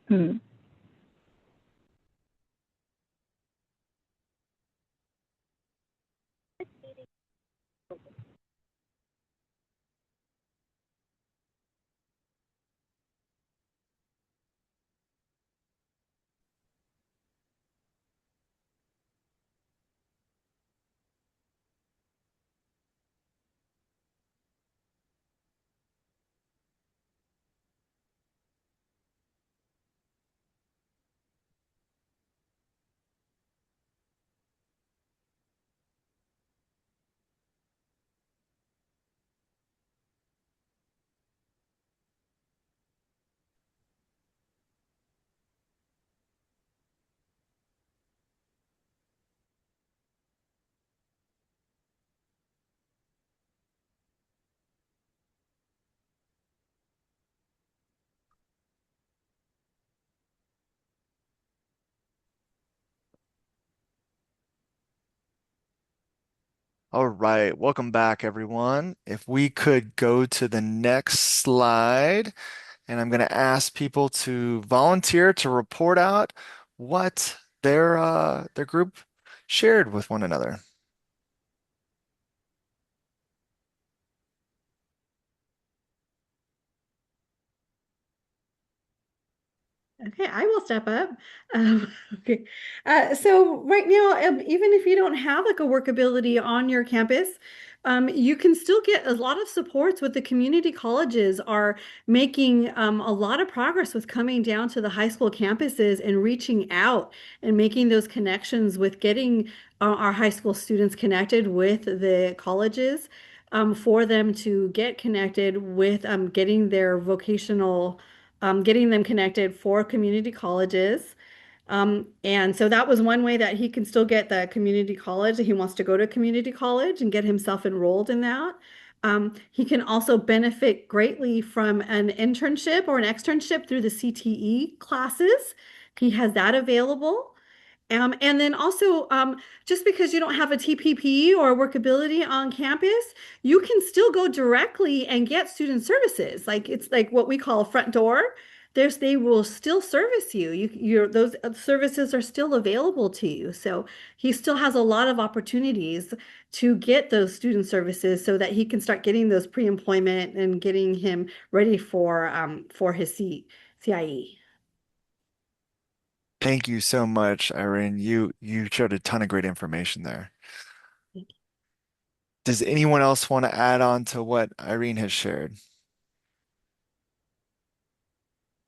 Hmm. All right, welcome back, everyone. If we could go to the next slide, and I'm going to ask people to volunteer to report out what their group shared with one another. Okay, I will step up. Okay, so right now, even if you don't have like a workability on your campus, you can still get a lot of supports with the community colleges are making a lot of progress with coming down to the high school campuses and reaching out and making those connections with getting our high school students connected with the colleges for them to get connected with getting their vocational getting them connected for community colleges. And so that was one way that he can still get the community college. He wants to go to community college and get himself enrolled in that. He can also benefit greatly from an internship or an externship through the CTE classes. He has that available. And then also, just because you don't have a TPP or workability on campus, you can still go directly and get student services. Like it's like what we call a front door. They will still service you. Those services are still available to you. So he still has a lot of opportunities to get those student services so that he can start getting those pre-employment and getting him ready for his CIE. Thank you so much, Irene. You showed a ton of great information there. Does anyone else want to add on to what Irene has shared?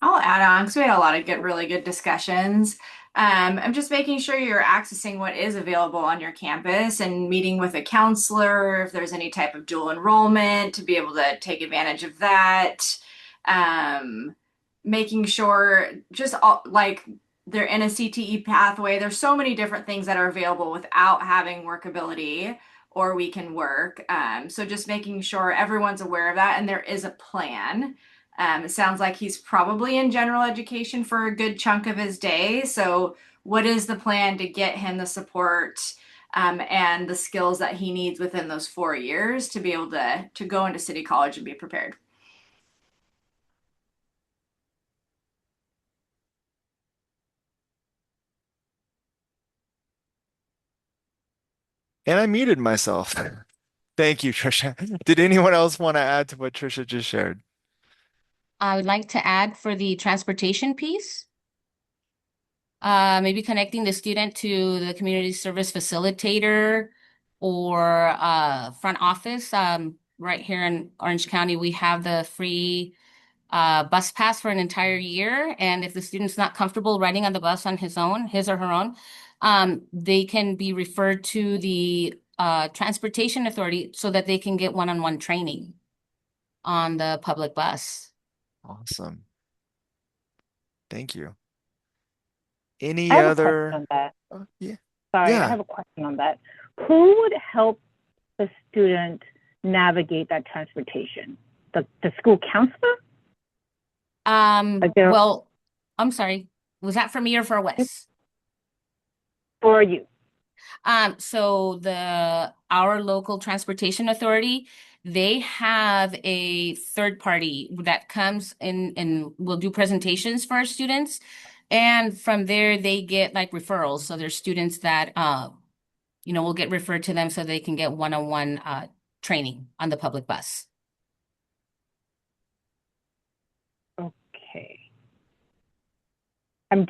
I'll add on because we had a lot of really good discussions. I'm just making sure you're accessing what is available on your campus and meeting with a counselor if there's any type of dual enrollment to be able to take advantage of that. Making sure just like they're in a CTE pathway. There's so many different things that are available without having workability or we can work. So just making sure everyone's aware of that and there is a plan. It sounds like he's probably in general education for a good chunk of his day. So, what is the plan to get him the support and the skills that he needs within those 4 years to be able to go into City College and be prepared? And I muted myself. Thank you, Trisha. Did anyone else want to add to what Trisha just shared? I would like to add for the transportation piece, maybe connecting the student to the community service facilitator or front office. Right here in Orange County, we have the free bus pass for an entire year. And if the student's not comfortable riding on the bus on his or her own, they can be referred to the transportation authority so that they can get one-on-one training on the public bus. Awesome. Thank you. Any I have a other? question on that. Yeah. Sorry, Yeah. I have a question on that. Who would help the student navigate that transportation? The school counselor? Like they're- Well, I'm sorry. Was that for me or for Wes? For you. So our local transportation authority They have a third party that comes in and will do presentations for our students. And from there, they get like referrals. So there's students that, will get referred to them so they can get one-on-one training on the public bus. Okay. I'm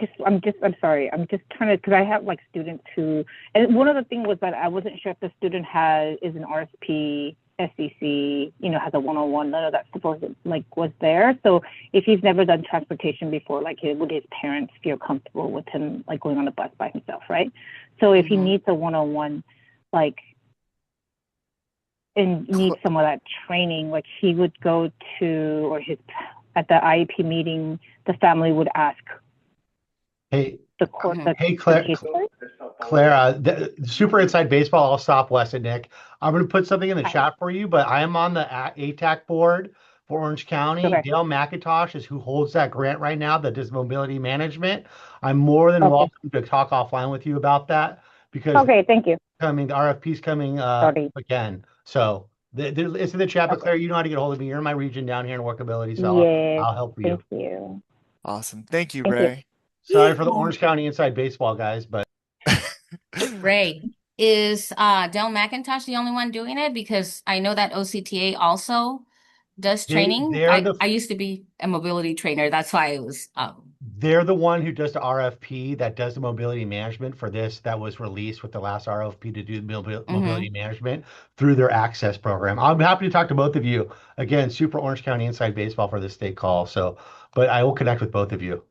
sorry. I'm just trying to, because I have like students who, and one of the things was that I wasn't sure if the student is an RSP, SCC, has a one-on-one, none of that supposed was there. So if he's never done transportation before, would his parents feel comfortable with him going on a bus by himself, right? So if he needs a one-on-one, and needs some of that training, he would go to, or at the IEP meeting, the family would ask Hey, the course. hey, Claire, Super Inside Baseball, I'll stop Wes and Nick. I'm going to put something in the chat for you, but I am on the ATAC board for Orange County. Okay. Dale McIntosh is who holds that grant right now, that does mobility management. I'm more than welcome to talk offline with you about that because okay, thank you. the RFP's coming again. So it's in the chat, but Claire, you know how to get a hold of me. You're in my region down here in Workability, so I'll help you. Thank you. Awesome. Thank you, Thank you. Ray. Sorry for the Orange County Inside Baseball guys, but Ray, is Dale McIntosh the only one doing it? Because I know that OCTA also does training. I used to be a mobility trainer. That's why it was. They're the one who does the RFP that does the mobility management for this that was released with the last RFP to do mobility management through their access program. I'm happy to talk to both of you. Again, Super Orange County Inside Baseball for the state call. But I will connect with both of you.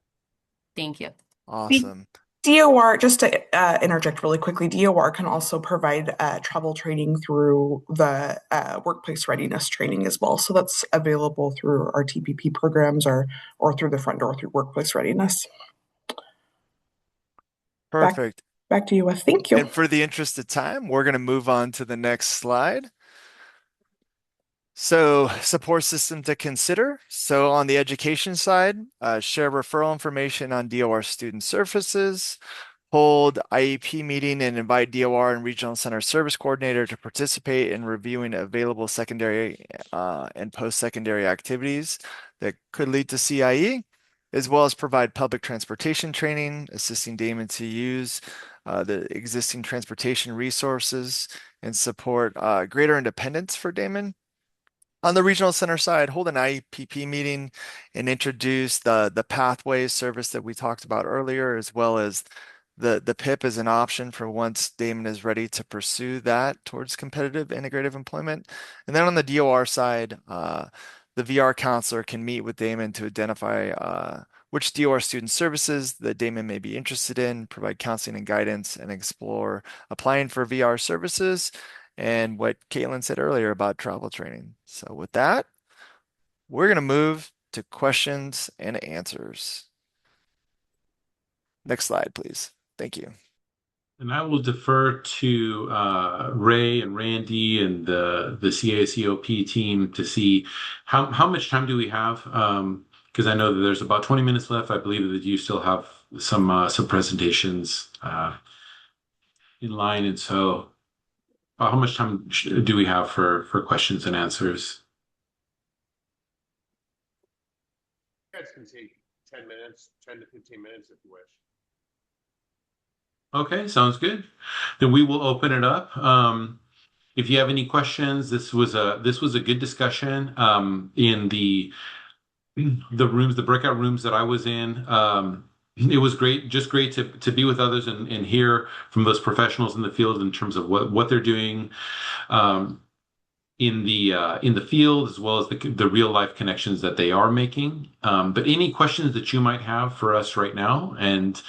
Thank you. Awesome. DOR, just to interject really quickly, DOR can also provide travel training through the workplace readiness training as well. So that's available through our TPP programs or through the front door through workplace readiness. Perfect. Back to you, Wes. Thank you. And for the interest of time, we're going to move on to the next slide. So support system to consider. So on the education side, share referral information on DOR student services, hold IEP meeting and invite DOR and Regional Center Service Coordinator to participate in reviewing available secondary and post-secondary activities that could lead to CIE, as well as provide public transportation training, assisting Damon to use the existing transportation resources and support greater independence for Damon. On the regional center side, hold an IEPP meeting and introduce the pathways service that we talked about earlier, as well as the PIP as an option for once Damon is ready to pursue that towards competitive integrative employment. And then on the DOR side, the VR counselor can meet with Damon to identify which DOR student services that Damon may be interested in, provide counseling and guidance, and explore applying for VR services. And what Caitlin said earlier about travel training. So with that, we're going to move to questions and answers. Next slide, please. Thank you. And I will defer to Ray and Randy and the CACOP team to see how much time do we have? Because I know that there's about 20 minutes left. I believe that you still have some presentations in line, and so. How much time do we have for questions and answers? You guys can take 10 minutes, 10 to 15 minutes if you wish. Okay, sounds good. Then we will open it up. If you have any questions, this was a good discussion in the rooms, the breakout rooms that I was in. It was great, just great to be with others and hear from those professionals in the field in terms of what they're doing in the field, as well as the real life connections that they are making. But any questions that you might have for us right now, and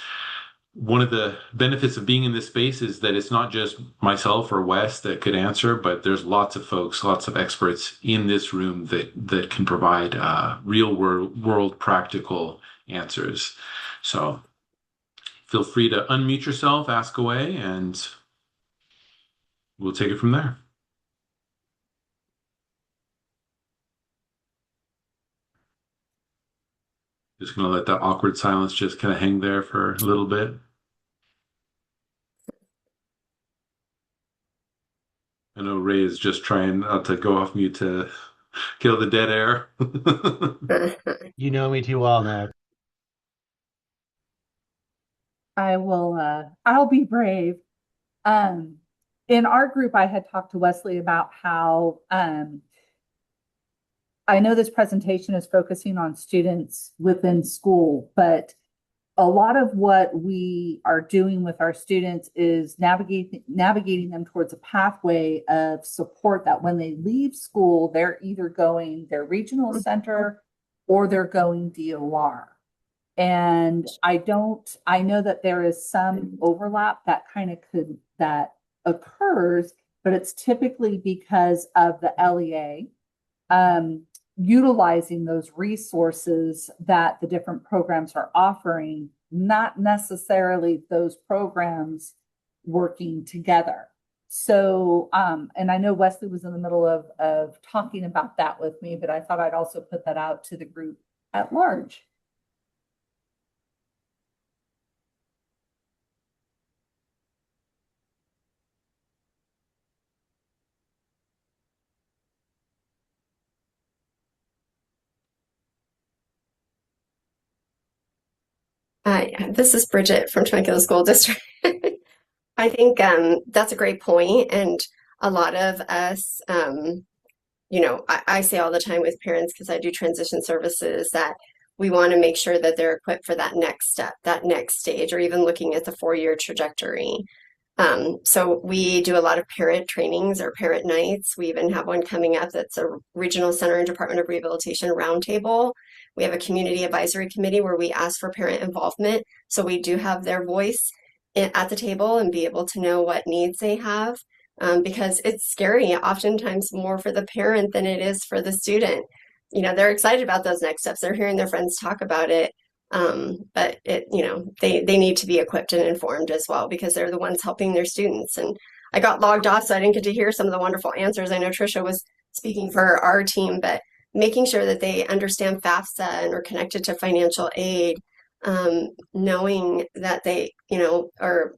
one of the benefits of being in this space is that it's not just myself or Wes that could answer, but there's lots of folks, lots of experts in this room that can provide real world practical answers. So feel free to unmute yourself, ask away, and we'll take it from there. Just going to let that awkward silence just kind of hang there for a little bit. I know Ray is just trying not to go off mute to kill the dead air. You know me too well, Nick. I'll be brave. In our group, I had talked to Wesley about how I know this presentation is focusing on students within school, but a lot of what we are doing with our students is navigating them towards a pathway of support that when they leave school, they're either going their regional center or they're going DOR. And I know that there is some overlap that that occurs, but it's typically because of the LEA utilizing those resources that the different programs are offering, not necessarily those programs working together. So, and I know Wesley was in the middle of talking about that with me, but I thought I'd also put that out to the group at large. This is Bridget from Temecula School District. I think that's a great point, and a lot of us, I say all the time with parents because I do transition services that we want to make sure that they're equipped for that next step, that next stage, or even looking at the 4-year trajectory. So we do a lot of parent trainings or parent nights. We even have one coming up that's a Regional Center and Department of Rehabilitation roundtable. We have a community advisory committee where we ask for parent involvement. So we do have their voice at the table and be able to know what needs they have, because it's scary, oftentimes more for the parent than it is for the student. They're excited about those next steps. They're hearing their friends talk about it. But they need to be equipped and informed as well because they're the ones helping their students. And I got logged off, so I didn't get to hear some of the wonderful answers. I know Trisha was speaking for our team, but making sure that they understand FAFSA and are connected to financial aid, knowing that they, or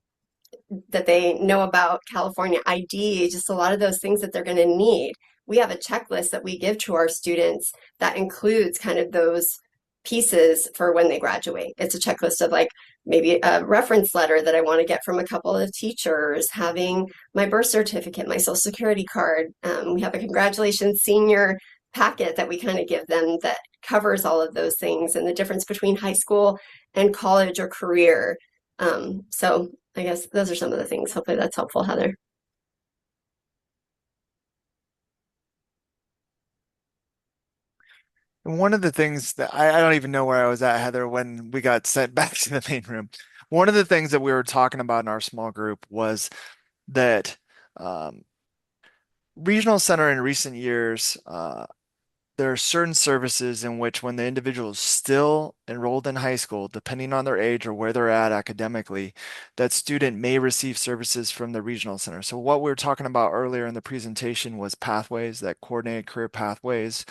that they know about California ID, just a lot of those things that they're going to need. We have a checklist that we give to our students that includes kind of those pieces for when they graduate. It's a checklist of like maybe a reference letter that I want to get from a couple of teachers, having my birth certificate, my social security card. We have a congratulations senior packet that we kind of give them that covers all of those things and the difference between high school and college or career. So I guess those are some of the things. Hopefully that's helpful, Heather. And one of the things that I don't even know where I was at, Heather, when we got sent back to the main room. One of the things that we were talking about in our small group was that regional center in recent years, there are certain services in which when the individual is still enrolled in high school, depending on their age or where they're at academically, that student may receive services from the regional center. So what we were talking about earlier in the presentation was pathways, that coordinated career pathways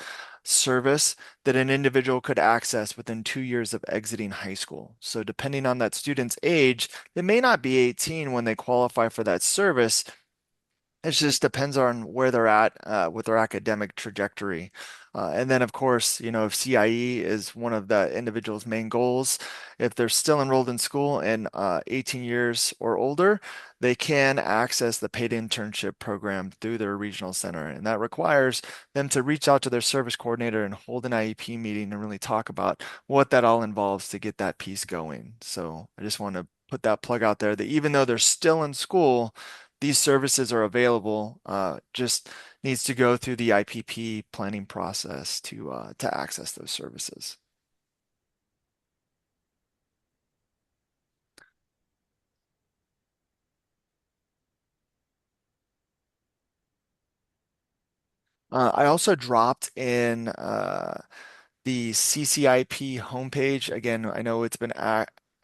service that an individual could access within 2 years of exiting high school. So depending on that student's age, they may not be 18 when they qualify for that service. It just depends on where they're at with their academic trajectory. And then, of course, if CIE is one of the individual's main goals, if they're still enrolled in school and 18 years or older, they can access the paid internship program through their regional center. And that requires them to reach out to their service coordinator and hold an IEP meeting and really talk about what that all involves to get that piece going. So I just want to put that plug out there that even though they're still in school, these services are available, just needs to go through the IPP planning process to access those services. I also dropped in the CCIP homepage. Again, I know it's been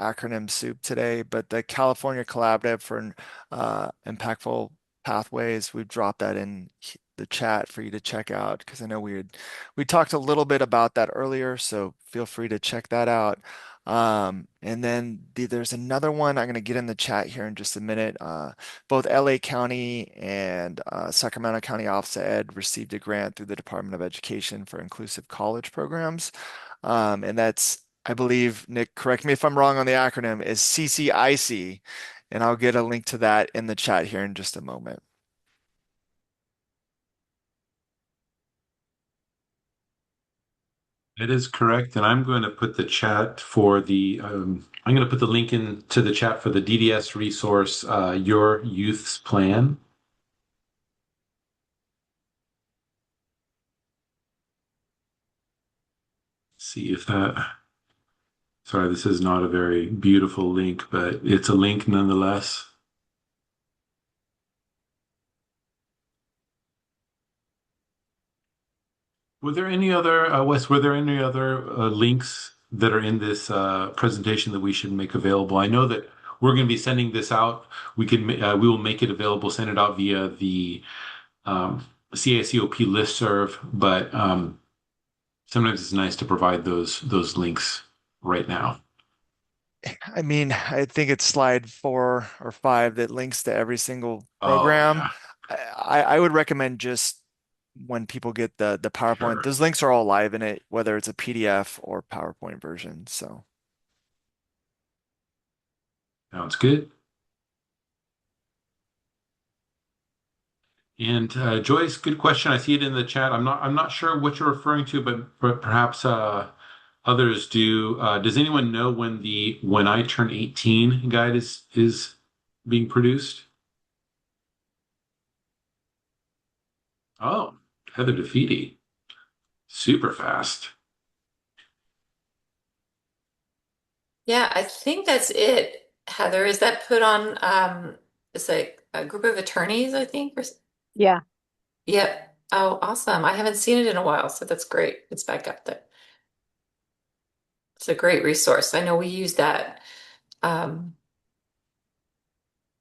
acronym soup today, but the California Collaborative for Impactful Pathways, we've dropped that in the chat for you to check out because I know we talked a little bit about that earlier, so feel free to check that out. And then there's another one I'm going to get in the chat here in just a minute. Both LA County and Sacramento County Office of Ed received a grant through the Department of Education for inclusive college programs. And that's, I believe, Nick, correct me if I'm wrong on the acronym, is CCIC. And I'll get a link to that in the chat here in just a moment. It is correct, and I'm going to put the chat for the I'm going to put the link into the chat for the DDS resource, Your Youth's Plan. See if that. Sorry, this is not a very beautiful link, but it's a link nonetheless. Were there any other, Wes, were there any other links that are in this presentation that we should make available? I know that we're going to be sending this out. We will make it available, send it out via the CACOP listserv, but sometimes it's nice to provide those links right now. I mean, I think it's slide 4 or 5 that links to every single program. Oh, yeah. I would recommend just when people get the PowerPoint, Sure. those links are all live in it, whether it's a PDF or PowerPoint version. So Sounds good. And Joyce, good question. I see it in the chat. I'm not sure what you're referring to, but perhaps others do. Does anyone know when the When I Turn 18 guide is being produced? Oh, Heather DeFeeti. Super fast. Yeah, I think that's it, Heather. Is that put on it's like a group of attorneys, I think? Yeah. Yep. Oh, awesome. I haven't seen it in a while, so that's great. It's back up there. It's a great resource. I know we use that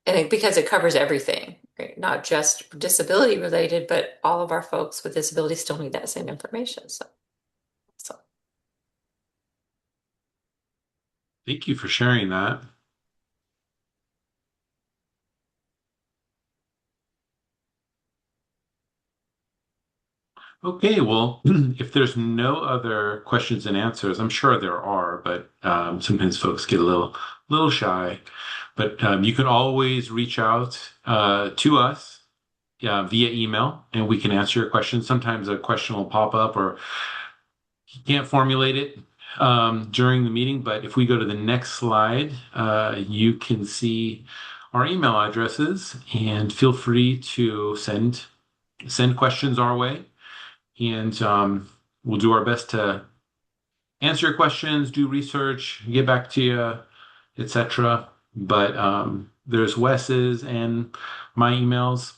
because it covers everything, right? Not just disability related, but all of our folks with disabilities still need that same information. So. Thank you for sharing that. Okay, well, if there's no other questions and answers, I'm sure there are, but sometimes folks get a little shy. But you can always reach out to us via email, and we can answer your questions. Sometimes a question will pop up, or you can't formulate it during the meeting. But if we go to the next slide, you can see our email addresses, and feel free to send questions our way. And we'll do our best to answer your questions, do research, get back to you, etc. But there's Wes's and my emails.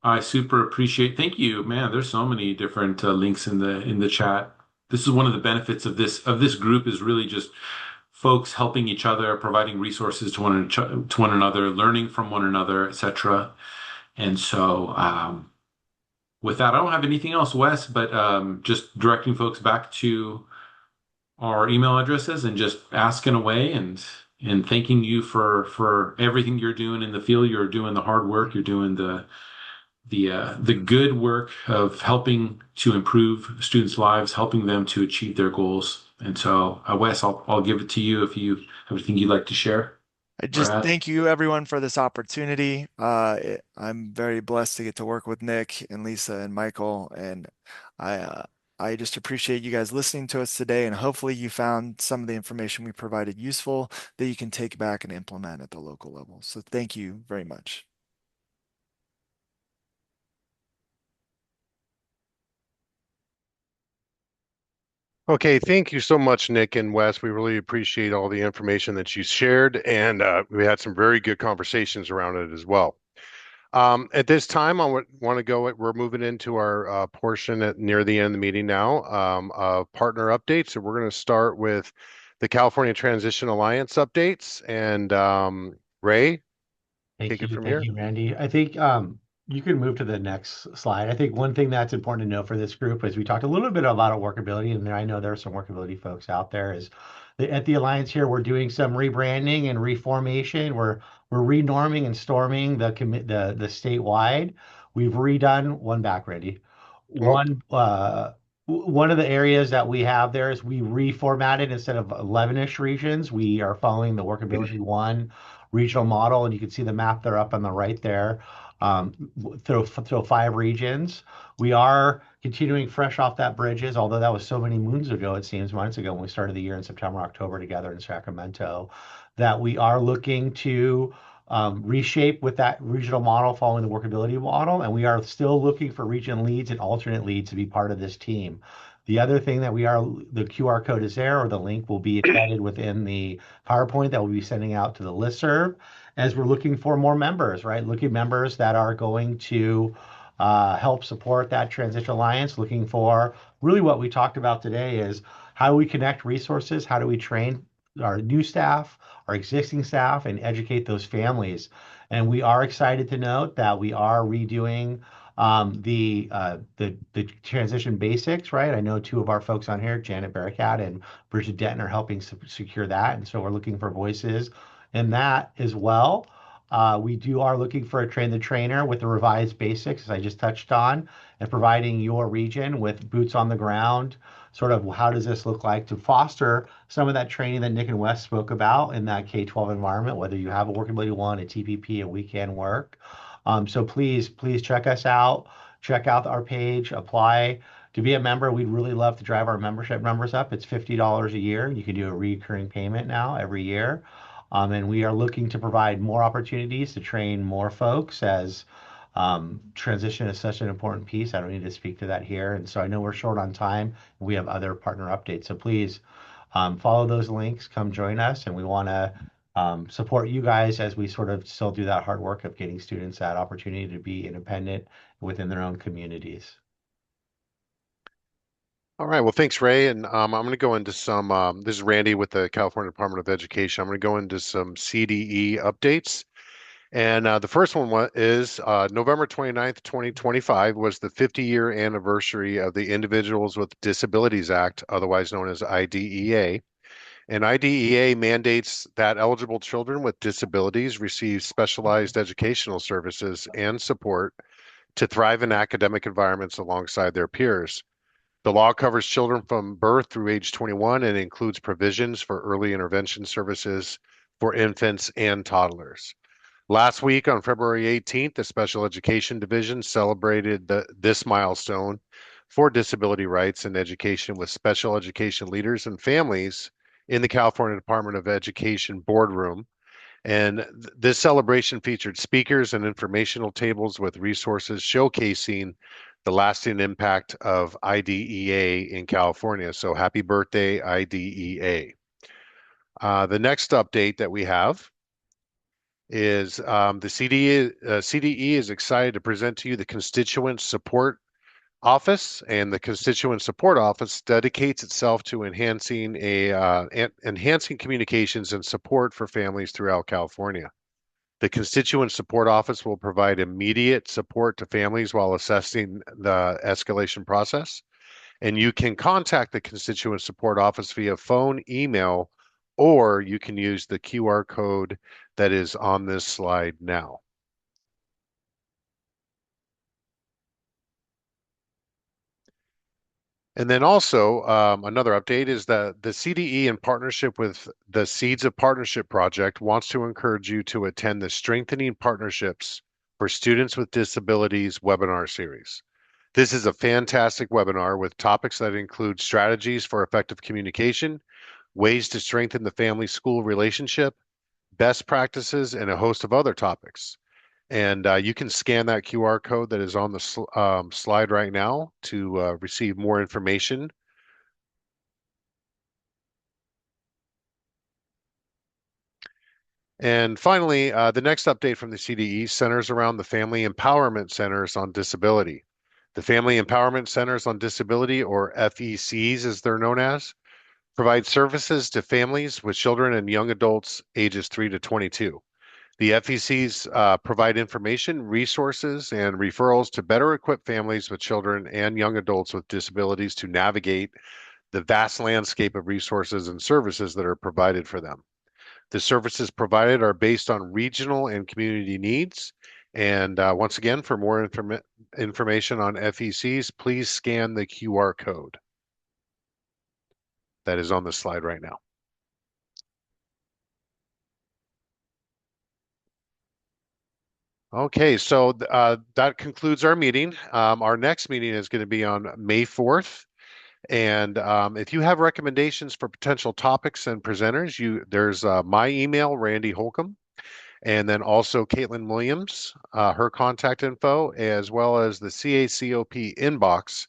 I super appreciate. Thank you, man. There's so many different links in the chat. This is one of the benefits of this group, is really just folks helping each other, providing resources to one another, learning from one another, etc. And so. With that, I don't have anything else, Wes, but just directing folks back to our email addresses and just asking away and thanking you for everything you're doing in the field. You're doing the hard work. You're doing the good work of helping to improve students' lives, helping them to achieve their goals. And so, Wes, I'll give it to you if you have anything you'd like to share. I just thank you everyone for this opportunity. I'm very blessed to get to work with Nick and Lisa and Michael, and I just appreciate you guys listening to us today, and hopefully you found some of the information we provided useful that you can take back and implement at the local level. So thank you very much. Okay, thank you so much, Nick and Wes. We really appreciate all the information that you shared, and we had some very good conversations around it as well. At this time, we're moving into our portion near the end of the meeting now of partner updates. So we're going to start with the California Transition Alliance updates, and Ray, take it from here. Thank you, Randy. I think You can move to the next slide. I think one thing that's important to know for this group is we talked a little bit about workability, and I know there are some workability folks out there. Is at the Alliance here, we're doing some rebranding and reformation. We're renorming and storming the statewide. We've redone one back, Randy. One of the areas that we have there is we reformatted instead of 11-ish regions. We are following the workability one regional model, and you can see the map there up on the right there. Through 5 regions. We are continuing fresh off that bridges, although that was so many moons ago, it seems months ago when we started the year in September, October together in Sacramento, that we are looking to reshape with that regional model following the workability model. And we are still looking for region leads and alternate leads to be part of this team. The other thing that the QR code is there, or the link will be embedded within the PowerPoint that we'll be sending out to the listserv, as we're looking for more members, right? Looking members that are going to help support that Transition Alliance, looking for really what we talked about today is how do we connect resources? How do we train our new staff, our existing staff, and educate those families? And we are excited to note that we are redoing the transition basics, right? I know 2 of our folks on here, Janet Barakat and Bridget Denton, are helping secure that. And so we're looking for voices in that as well. We are looking for a train the trainer with the revised basics, as I just touched on, and providing your region with boots on the ground. Sort of how does this look like to foster some of that training that Nick and Wes spoke about in that K-12 environment, whether you have a Workability 1, a TPP, a weekend work. So please check us out. Check out our page, apply to be a member. We'd really love to drive our membership numbers up. It's $50 a year. You can do a recurring payment now every year. And we are looking to provide more opportunities to train more folks, as transition is such an important piece. I don't need to speak to that here. And so I know we're short on time. We have other partner updates. So please follow those links, come join us. And we want to support you guys as we sort of still do that hard work of getting students that opportunity to be independent within their own communities. All right. Well, thanks, Ray. And I'm going to go into some, this is Randy with the California Department of Education. I'm going to go into some CDE updates. And the first one is November 29th, 2025 was the 50-year anniversary of the Individuals with Disabilities Act, otherwise known as IDEA. And IDEA mandates that eligible children with disabilities receive specialized educational services and support to thrive in academic environments alongside their peers. The law covers children from birth through age 21 and includes provisions for early intervention services for infants and toddlers. Last week on February 18th, the Special Education Division celebrated this milestone for disability rights and education with special education leaders and families in the California Department of Education boardroom. And this celebration featured speakers and informational tables with resources showcasing the lasting impact of IDEA in California. So happy birthday, IDEA. The next update that we have is the CDE is excited to present to you the Constituent Support Office, and the Constituent Support Office dedicates itself to enhancing communications and support for families throughout California. The Constituent Support Office will provide immediate support to families while assessing the escalation process. And you can contact the Constituent Support Office via phone, email, or you can use the QR code that is on this slide now. And then also another update is that the CDE, in partnership with the Seeds of Partnership Project, wants to encourage you to attend the Strengthening Partnerships for Students with Disabilities webinar series. This is a fantastic webinar with topics that include strategies for effective communication, ways to strengthen the family-school relationship, best practices, and a host of other topics. And you can scan that QR code that is on the slide right now to receive more information. And finally, the next update from the CDE centers around the Family Empowerment Centers on Disability. The Family Empowerment Centers on Disability, or FECs as they're known as, provide services to families with children and young adults ages 3 to 22. The FECs provide information, resources, and referrals to better equip families with children and young adults with disabilities to navigate the vast landscape of resources and services that are provided for them. The services provided are based on regional and community needs. And once again, for more information on FECs, please scan the QR code that is on the slide right now. Okay, so that concludes our meeting. Our next meeting is going to be on May 4th. And if you have recommendations for potential topics and presenters, there's my email, Randy Holcomb, and then also Caitlin Williams, her contact info, as well as the CACOP inbox.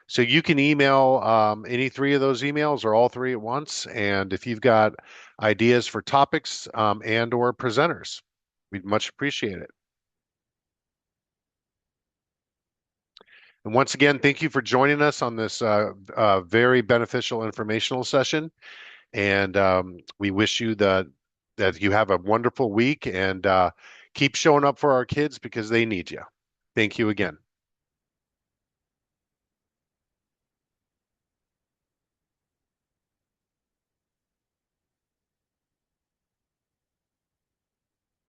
So you can email any three of those emails or all three at once. And if you've got ideas for topics and or presenters, we'd much appreciate it. And once again, thank you for joining us on this very beneficial informational session. And we wish you that you have a wonderful week and keep showing up for our kids because they need you. Thank you again.